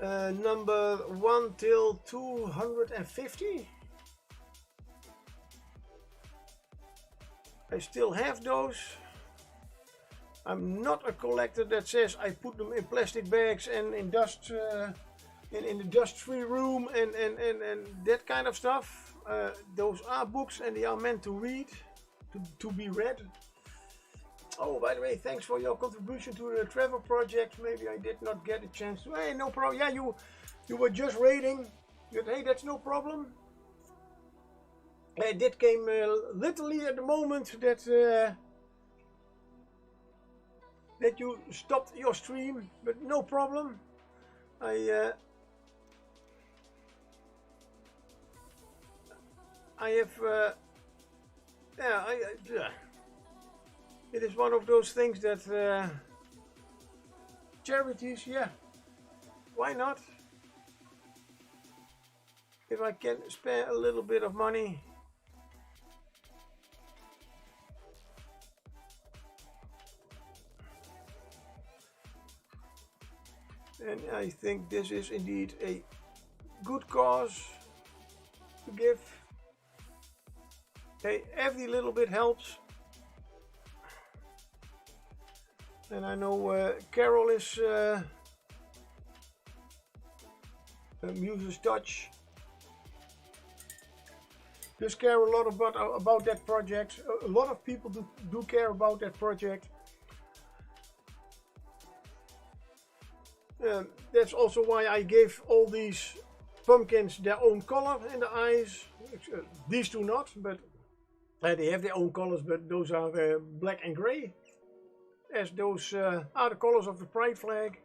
[SPEAKER 1] number 1 till 250. I still have those. I'm not a collector that says I put them in plastic bags and in dust, in the dust-free room and that kind of stuff. Those are books and they are meant to read, to be read. Oh, by the way, thanks for your contribution to the travel project. Maybe I did not get a chance to. Hey, no problem. Yeah, you were just raiding. Hey, that's no problem. That came literally at the moment that that you stopped your stream, but no problem. I have it is one of those things that charities, yeah, why not? If I can spare a little bit of money. And I think this is indeed a good cause to give. Hey, every little bit helps. And I know Carol is Muse's Touch. Does care a lot about that project. A lot of people do care about that project. That's also why I gave all these pumpkins their own color in the eyes. These two not, but they have their own colors, but those are black and gray, as those are the colors of the pride flag.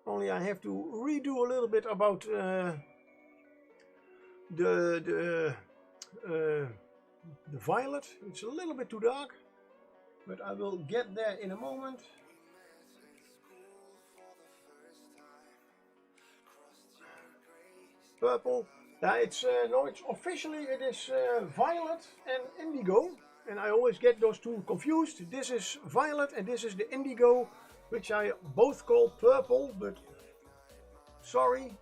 [SPEAKER 1] Only I have to redo a little bit about the violet. It's a little bit too dark, but I will get there in a moment. Purple. It's no, it's officially it is violet and indigo, and I always get those two confused. This is violet and this is the indigo, which I both call purple, but sorry.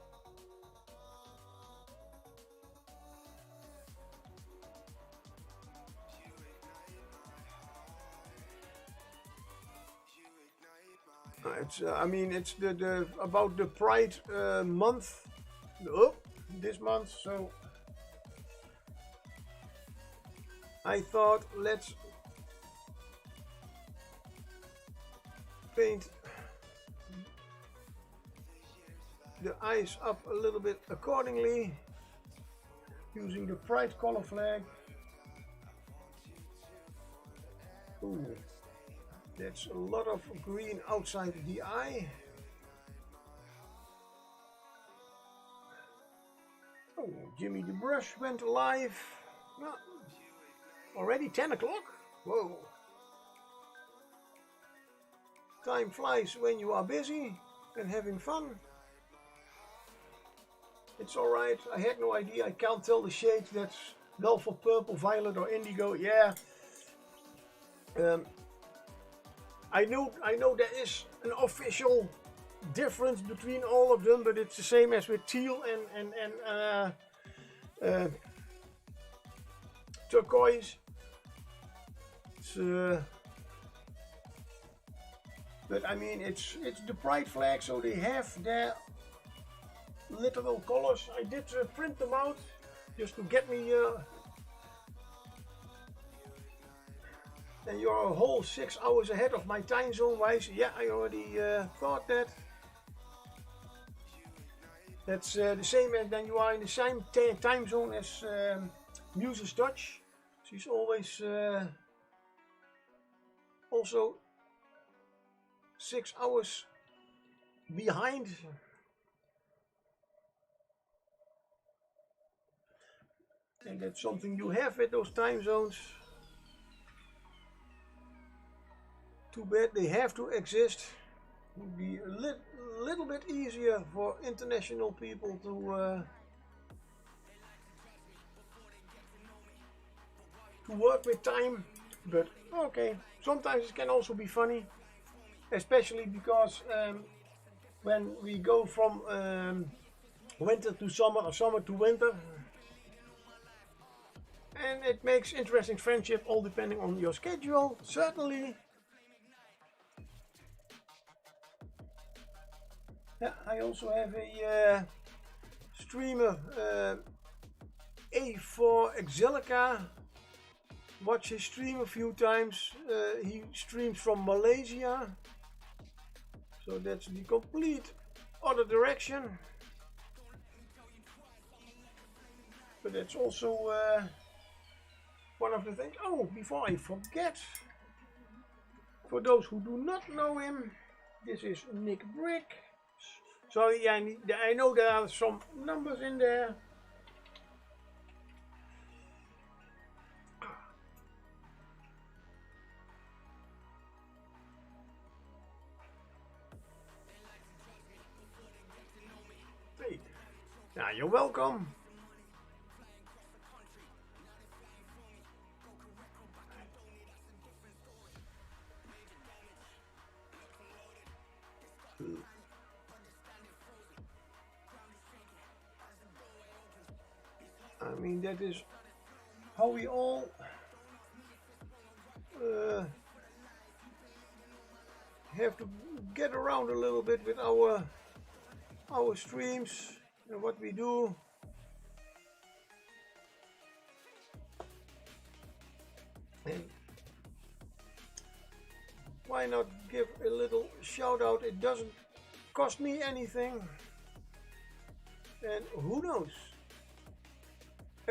[SPEAKER 1] It's I mean it's the about the Pride month, this month, so I thought let's paint the eyes up a little bit accordingly using the Pride color flag. Ooh. That's a lot of green outside the eye. Oh, Jimmy the brush went live. Well, already 10 o'clock? Whoa. Time flies when you are busy and having fun. It's alright, I had no idea, I can't tell the shades that's well for purple, violet or indigo. Yeah. I know there is an official difference between all of them, but it's the same as with teal and turquoise. But I mean, it's the Pride flag, so they have their literal colors. I did print them out just to get me. And you're a whole 6 hours ahead of my time zone wise. Yeah, I already thought that. That's the same as then you are in the same time zone as Muse's Dutch. She's always also 6 hours behind. And that's something you have with those time zones. Too bad they have to exist. It would be a little bit easier for international people to work with time. But okay, sometimes it can also be funny, especially because when we go from winter to summer or summer to winter, and it makes interesting friendship, all depending on your schedule, certainly. Yeah, I also have a streamer, A4 Exilica. Watch his stream a few times. He streams from Malaysia, so that's the complete other direction. But that's also one of the things. Oh, before I forget, for those who do not know him, this is Nick Brick. So yeah, I know there are some numbers in there. Hey, now you're welcome. I mean, that is how we all have to get around a little bit with our streams and what we do. And why not give a little shout out? It doesn't cost me anything, and who knows?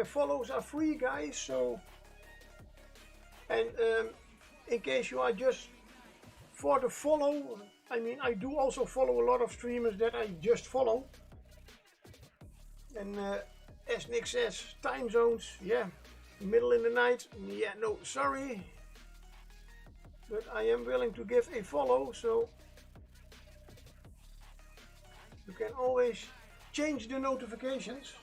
[SPEAKER 1] Follows are free, guys, so, and in case you are just for the follow, I mean, I do also follow a lot of streamers that I just follow, and as Nick says, time zones, yeah, middle in the night, yeah, no, sorry, but I am willing to give a follow, so you can always change the notifications.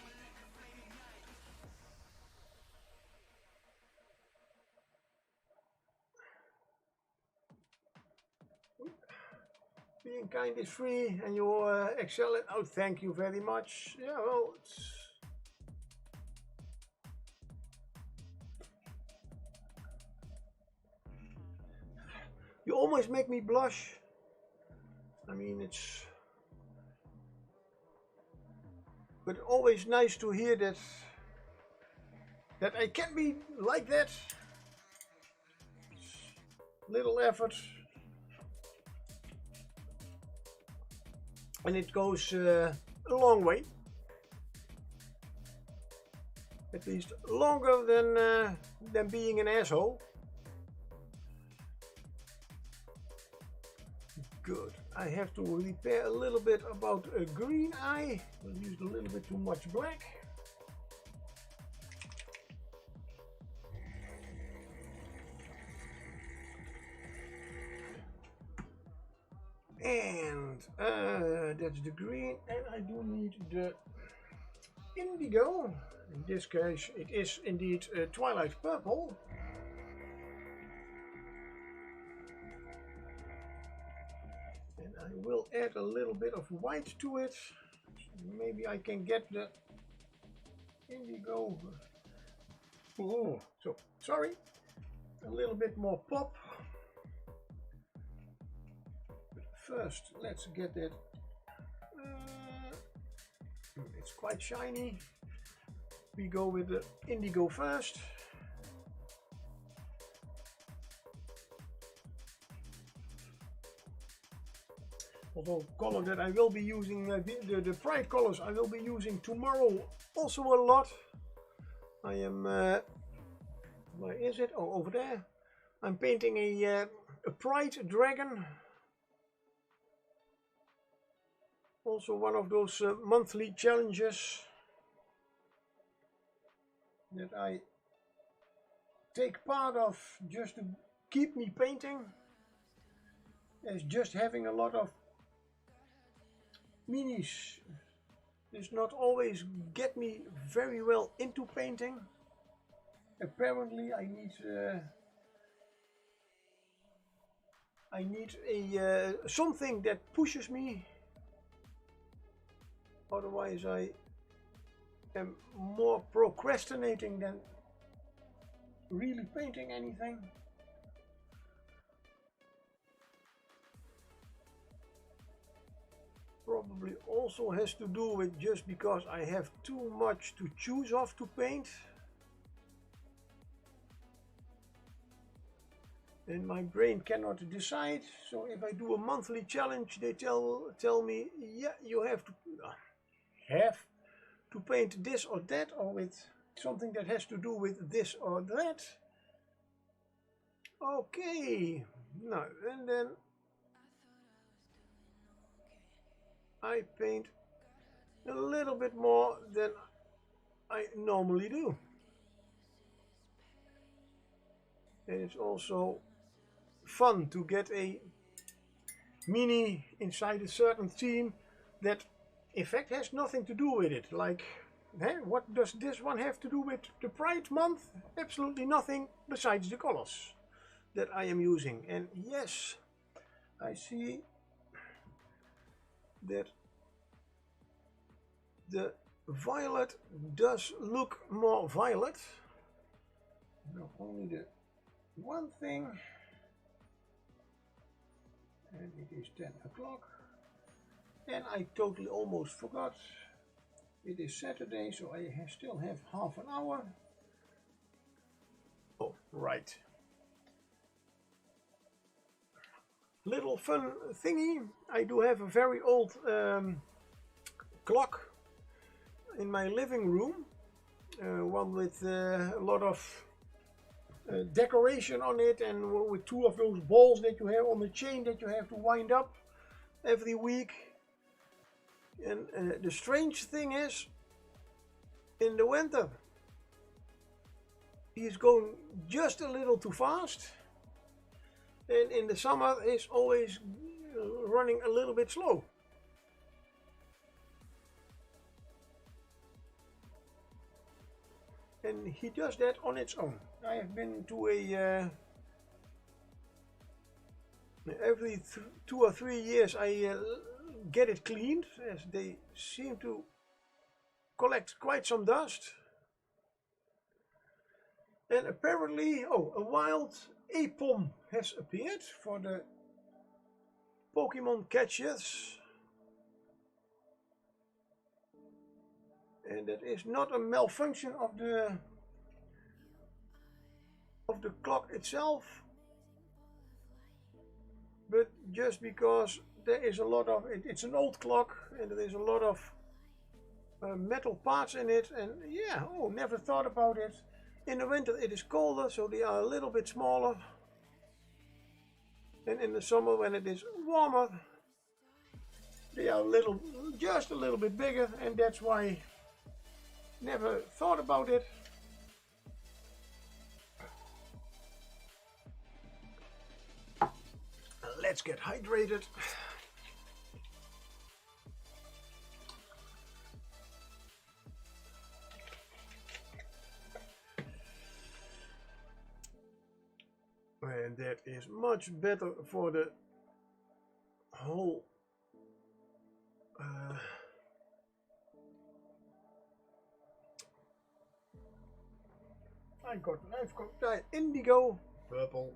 [SPEAKER 1] Being kind is free, and you excel it. Oh, thank you very much. Yeah, well, you almost make me blush. I mean, it's but always nice to hear that I can be like that. Little effort, and it goes a long way. At least longer than being an asshole. Good. I have to repair a little bit about a green eye. I used a little bit too much black. And that's the green, and I do need the indigo. In this case, it is indeed twilight purple. And I will add a little bit of white to it. Maybe I can get the indigo. Oh, so sorry. A little bit more pop. But first, let's get that. It's quite shiny. We go with the indigo first. Although color that I will be using, the bright colors I will be using tomorrow also a lot. I am, where is it? Oh, over there. I'm painting a pride dragon. Also one of those monthly challenges that I take part of just to keep me painting, as just having a lot of minis does not always get me very well into painting. Apparently I need a something that pushes me, otherwise I am more procrastinating than really painting anything. Probably also has to do with just because I have too much to choose of to paint, and my brain cannot decide. So if I do a monthly challenge, they tell me, yeah, you have to paint this or that, or with something that has to do with this or that. Okay, no, and then I paint a little bit more than I normally do. And it's also fun to get a mini inside a certain theme that in fact has nothing to do with it. Like, what does this one have to do with the Pride month? Absolutely nothing besides the colors that I am using. And yes, I see that the violet does look more violet. Now only the one thing, and it is 10 o'clock, and I totally almost forgot. It is Saturday, so I still have half an hour. Oh, right. little fun thingy. I do have a very old clock in my living room, one with a lot of decoration on it, and with two of those balls that you have on the chain that you have to wind up every week. And the strange thing is, in the winter he's going just a little too fast, and in the summer he's always running a little bit slow. And he does that on its own. I have been to a every 2 or 3 years I get it cleaned, as they seem to collect quite some dust. And apparently, a wild apom has appeared for the Pokemon catchers. And that is not a malfunction of the clock itself, but just because there is a lot of it's an old clock and there is a lot of metal parts in it. And yeah, never thought about it. In the winter it is colder, so they are a little bit smaller, and in the summer when it is warmer they are just a little bit bigger, and that's why never thought about it. Let's get hydrated. And that is much better for the whole I've got indigo, purple,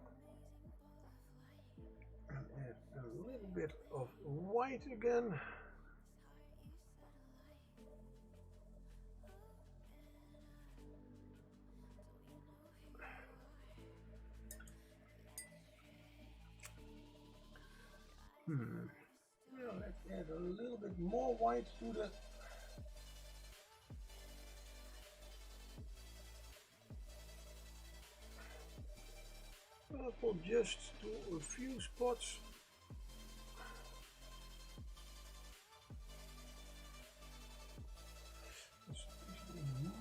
[SPEAKER 1] and add a little bit of white again. Well, let's add a little bit more white to the purple, just to a few spots.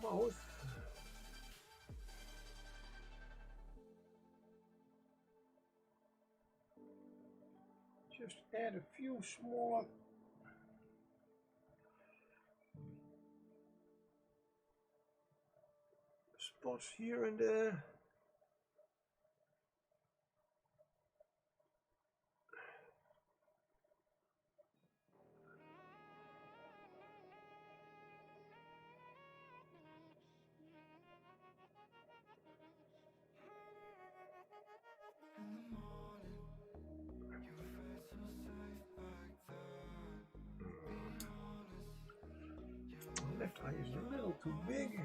[SPEAKER 1] Mouth. Just add a few smaller spots here and there. Left eye is a little too big.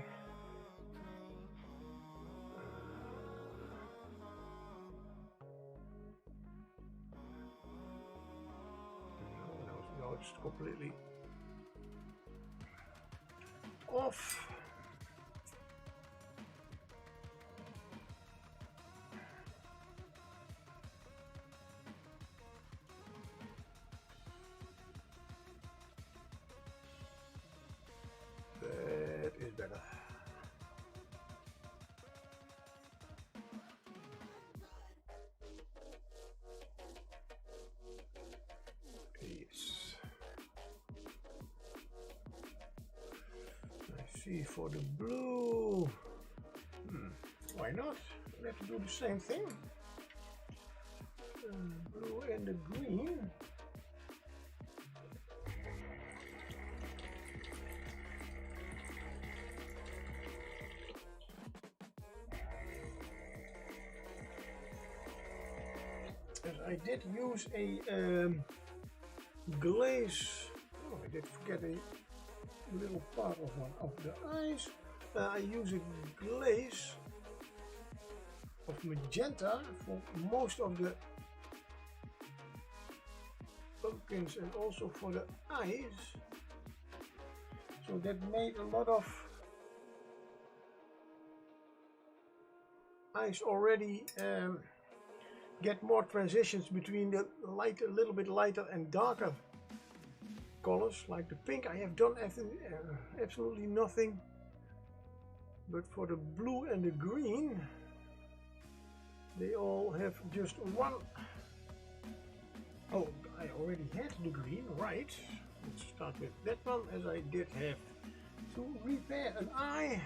[SPEAKER 1] No, it's completely off. That is better. Yes. I see for the blue. Why not? Let's do the same thing. Blue and the green. I did use a glaze. Oh, I did forget a little part of one of the eyes. I use a glaze of magenta for most of the pumpkins and also for the eyes. So that made a lot of eyes already get more transitions between the light, a little bit lighter and darker colors. Like the pink, I have done absolutely nothing. But for the blue and the green, they all have just one. Oh, I already had the green, right? Let's start with that one, as I did have to repair an eye.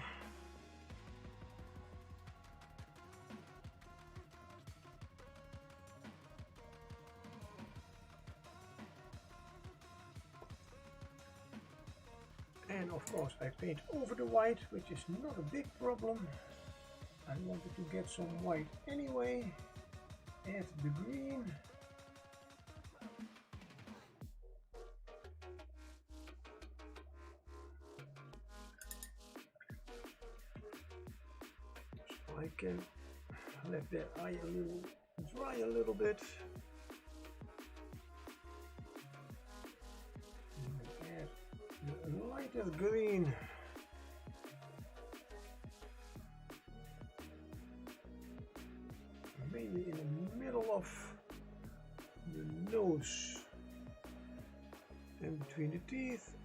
[SPEAKER 1] And of course I paint over the white, which is not a big problem. I wanted to get some white anyway. Add the green. So I can let that eye dry a little bit. The lighter green. Mainly in the middle of the nose and between the teeth.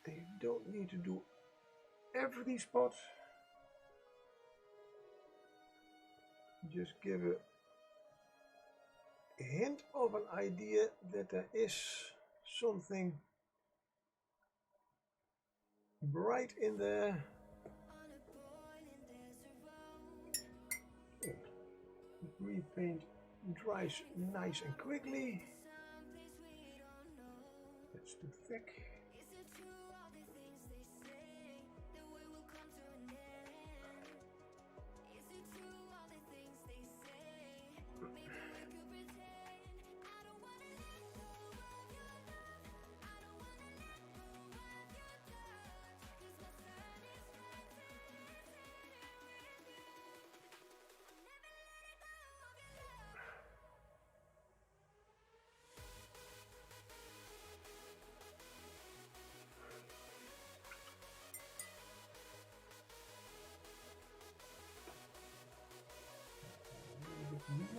[SPEAKER 1] You don't need to do every spot. Just give a hint of an idea that there is something bright in there. The green paint dries nice and quickly. That's too thick.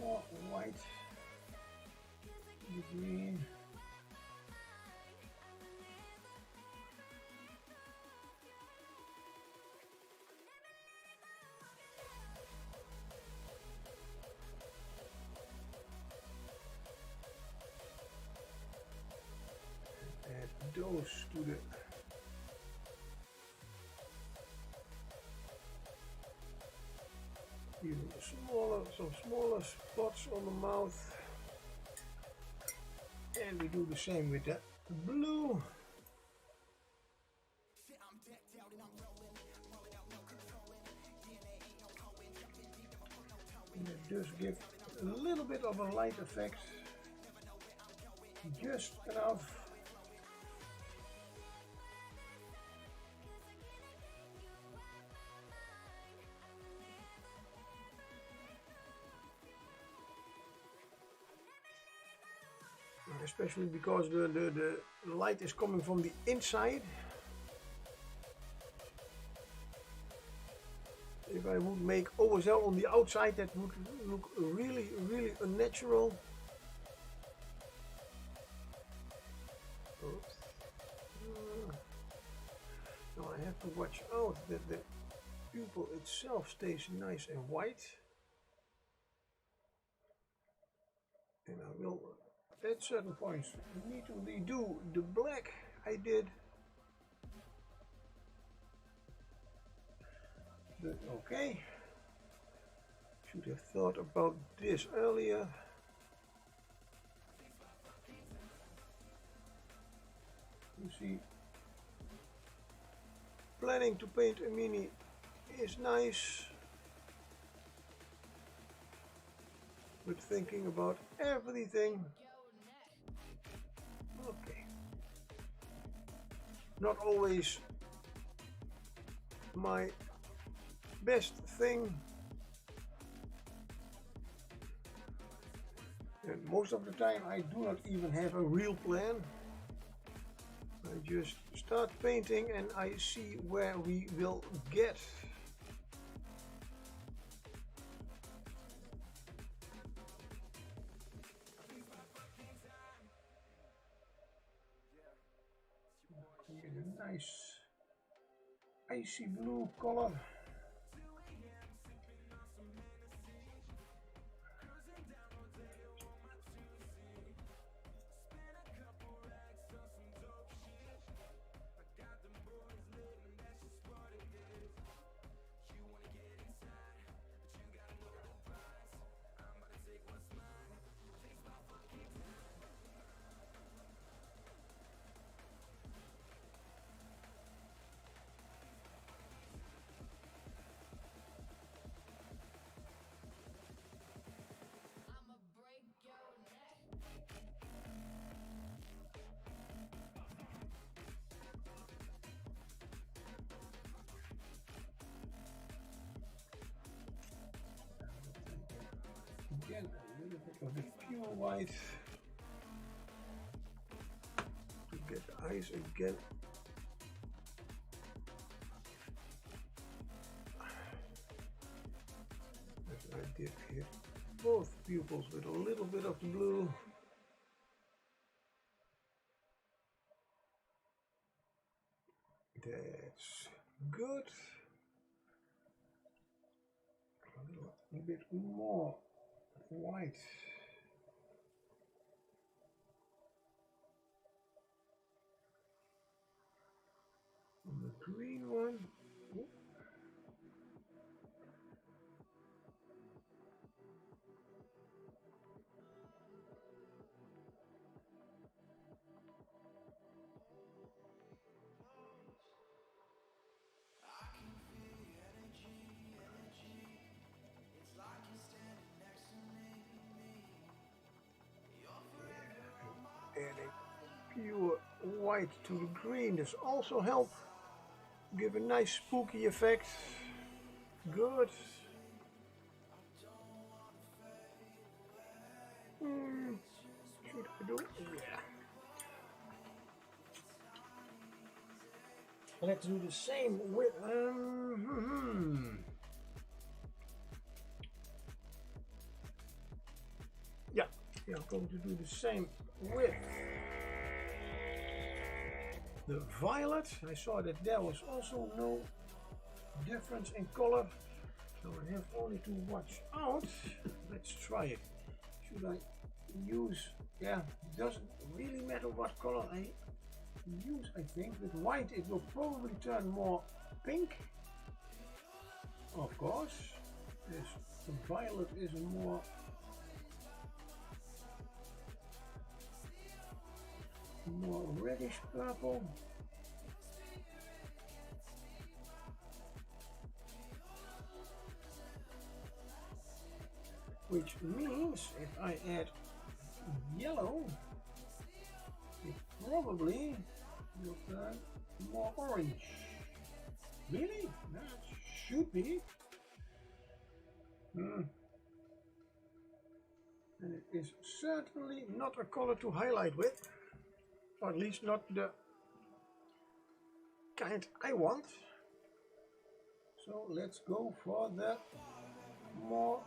[SPEAKER 1] More white, the green. Add those to the even some smaller spots on the mouth, and we do the same with the blue. And it does give a little bit of a light effect, just enough. Especially because the light is coming from the inside. If I would make OSL on the outside, that would look really, really unnatural. Oops. Now I have to watch out that the pupil itself stays nice and white. And I will, at certain points, need to redo the black I did. But okay, should have thought about this earlier. You see, planning to paint a mini is nice, but thinking about everything. Okay, not always my best thing. And most of the time I do not even have a real plan. I just start painting and I see where we will get. Get a nice icy blue color. Again, a little bit of the pure white to get the eyes again. As I did hit both pupils with a little bit of the blue. That's good. A little bit more white. And the green one. Ooh. Adding pure white to the green does also help give a nice spooky effect. Good. Should I do? Yeah. Let's do the same with yeah, I'm going to do the same with the violet. I saw that there was also no difference in color, so I have only to watch out. Let's try it. Should I use, yeah, it doesn't really matter what color I use. I think with white it will probably turn more pink, of course. Yes, the violet is a more reddish purple. Which means if I add yellow, it probably will turn more orange. Really? That should be. And it is certainly not a color to highlight with, or at least not the kind I want. So let's go for the more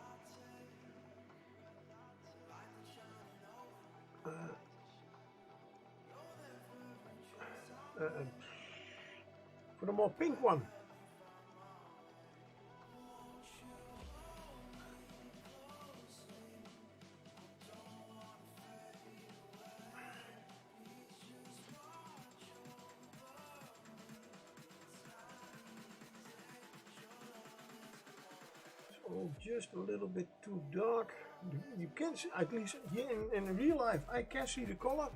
[SPEAKER 1] for the more pink one. So just a little bit too dark. You can see, at least here in real life, I can see the color.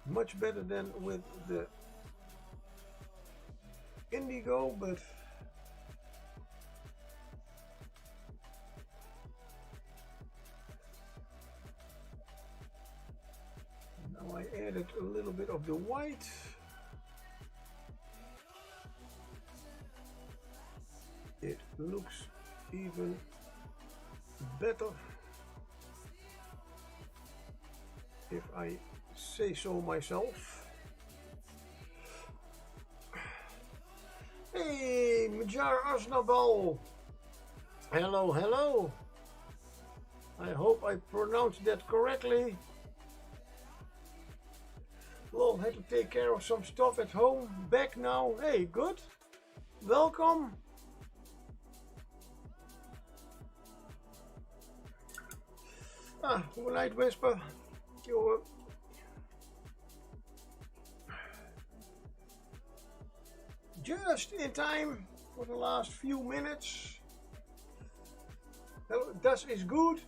[SPEAKER 1] Much better than with the indigo, but now I added a little bit of the white. it looks even better, if I say so myself. Hey, Majar Asnabal. Hello, hello. I hope I pronounced that correctly. Lol, had to take care of some stuff at home. Back now. Hey, good. Welcome. Light Whisper. You're just in time for the last few minutes. Das is good.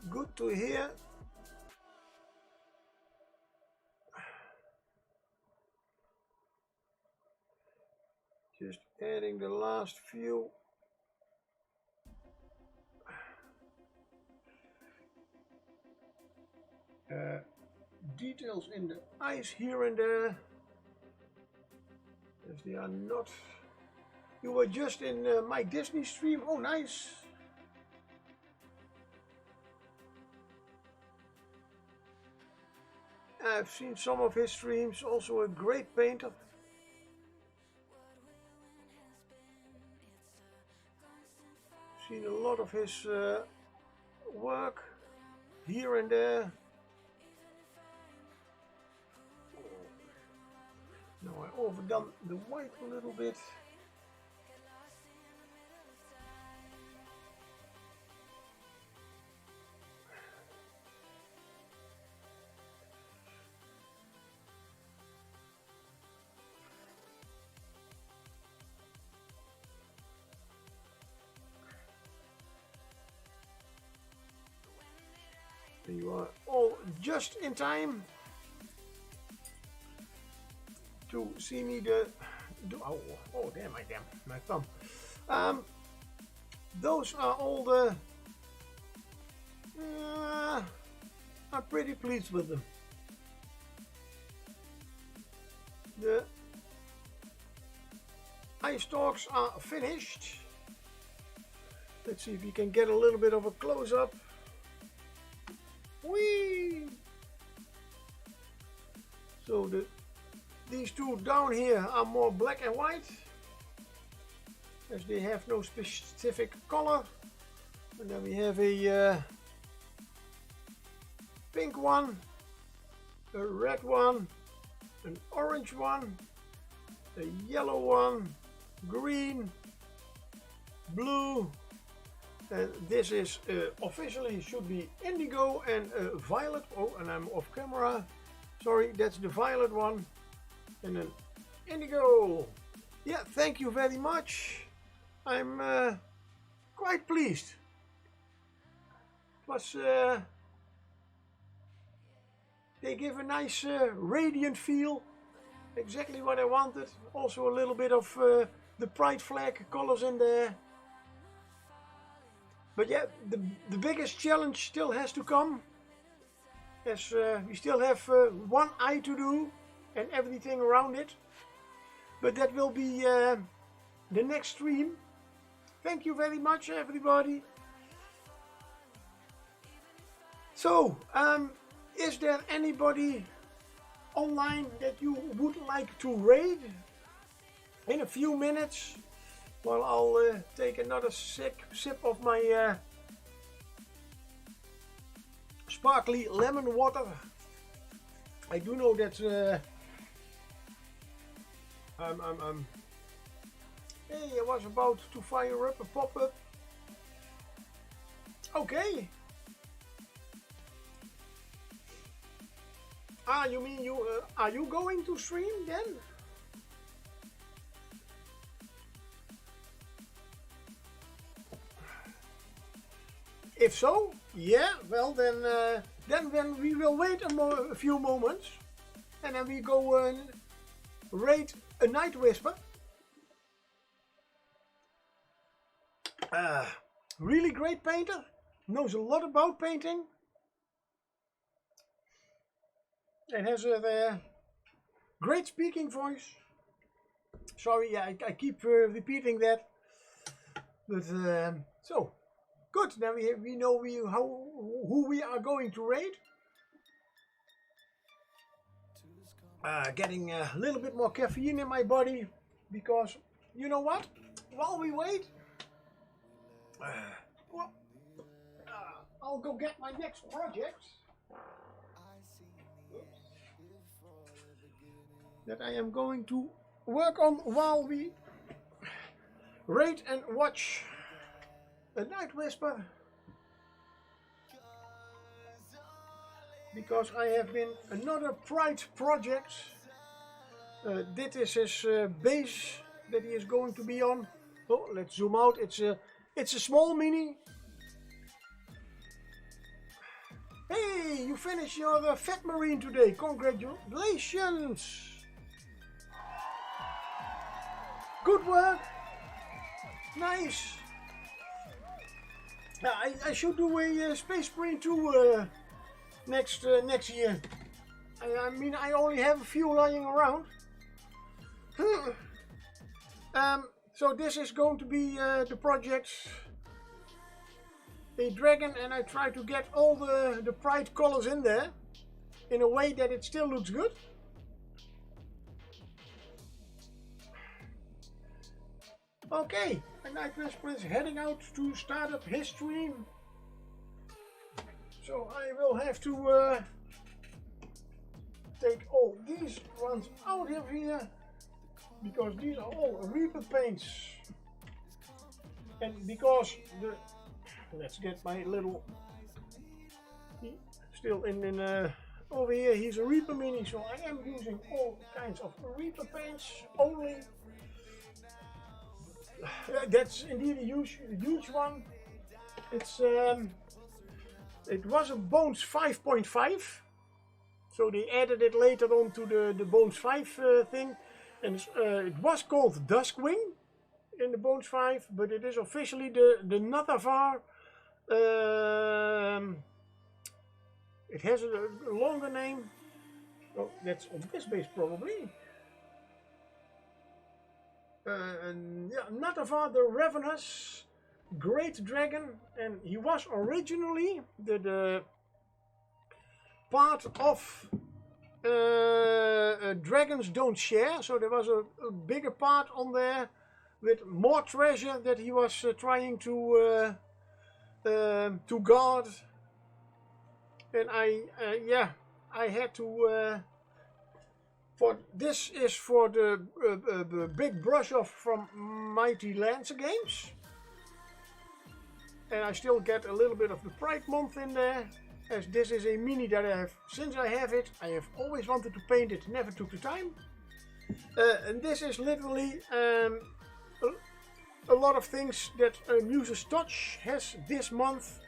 [SPEAKER 1] Good to hear. Just adding the last few details in the eyes here and there, as they are not. You were just in my Disney stream. Oh, nice. I've seen some of his streams. Also a great painter. Seen a lot of his work here and there. Now I overdone the white a little bit. You are all just in time to see me oh damn, my thumb. Those are all the I'm pretty pleased with them. The eye stalks are finished. Let's see if you can get a little bit of a close-up. Whee! So these two down here are more black and white, as they have no specific color. And then we have a pink one, a red one, an orange one, a yellow one, green, blue. And this is officially should be indigo and violet. Oh, and I'm off camera. Sorry, that's the violet one. And then indigo. Yeah, thank you very much. I'm quite pleased. It was they give a nice radiant feel. Exactly what I wanted. Also a little bit of the pride flag colors in there. But yeah, the biggest challenge still has to come, as we still have one eye to do and everything around it. But that will be the next stream. Thank you very much, everybody. So, is there anybody online that you would like to raid in a few minutes? Well, I'll take another sip of my sparkly lemon water. I do know that hey, I was about to fire up a pop-up. Okay. You mean you are you going to stream then? If so, yeah, well then we will wait a few moments, and then we go raid a Night Whisper. Really great painter, knows a lot about painting. and has a great speaking voice. Sorry, yeah, I keep repeating that. But so good. Now we know who we are going to raid. Getting a little bit more caffeine in my body because you know what? While we wait, I'll go get my next project that I am going to work on while we raid and watch a Night Whisper, because I have been another Pride project. Dit is his base that he is going to be on. Oh, let's zoom out. It's a small mini. Hey, you finished your Fat Marine today. Congratulations. Good work. Nice. I should do a Space Marine too next year. I mean, I only have a few lying around. So this is going to be the project, a dragon, and I try to get all the Pride colors in there in a way that it still looks good. Okay, and Night Whisper is heading out to start up his stream. So I will have to take all these ones out of here, because these are all Reaper paints. And because let's get my little, still in over here, he's a Reaper mini, so I am using all kinds of Reaper paints only. That's indeed a huge one. It's it was a Bones 5.5, so they added it later on to the Bones 5 thing, and it was called Duskwing in the Bones 5, but it is officially the Nathavar. It has a longer name. Oh, that's on this base probably. And yeah, Nathavar the Ravenous Great Dragon, and he was originally the part of Dragons Don't Share, so there was a bigger part on there with more treasure that he was trying to guard, and I had to. For this is for the big brush off from Mighty Lancer Games, and I still get a little bit of the Pride month in there, as this is a mini that I have, since I have it, I have always wanted to paint it, never took the time. And this is literally a lot of things that Muse's Touch has this month.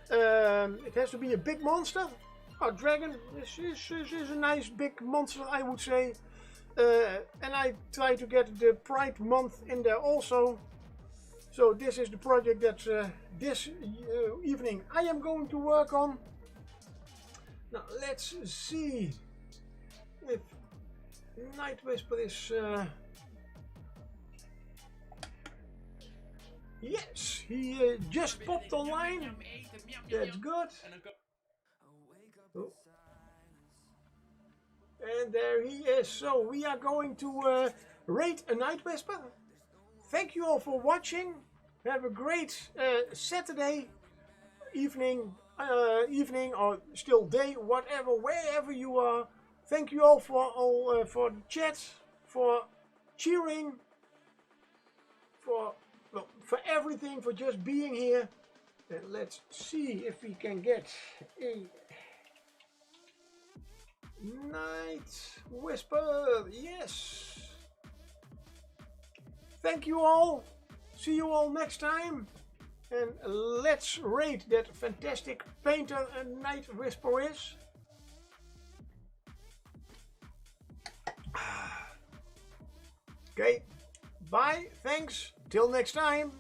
[SPEAKER 1] It has to be a big monster. Oh, dragon, this is a nice big monster, I would say. And I try to get the Pride month in there also. So this is the project that this evening I am going to work on. Now let's see if Night Whisper is... yes, he just popped online. That's good. Oh. And there he is. So we are going to raid a Night Whisper. Thank you all for watching. Have a great Saturday evening, or still day, whatever, wherever you are. Thank you all for the chat, for cheering, for everything, for just being here. And let's see if we can get a Night Whisper. Yes. Thank you all. See you all next time. And let's raid that fantastic painter and Night Whisper is. Okay. Bye. Thanks. Till next time.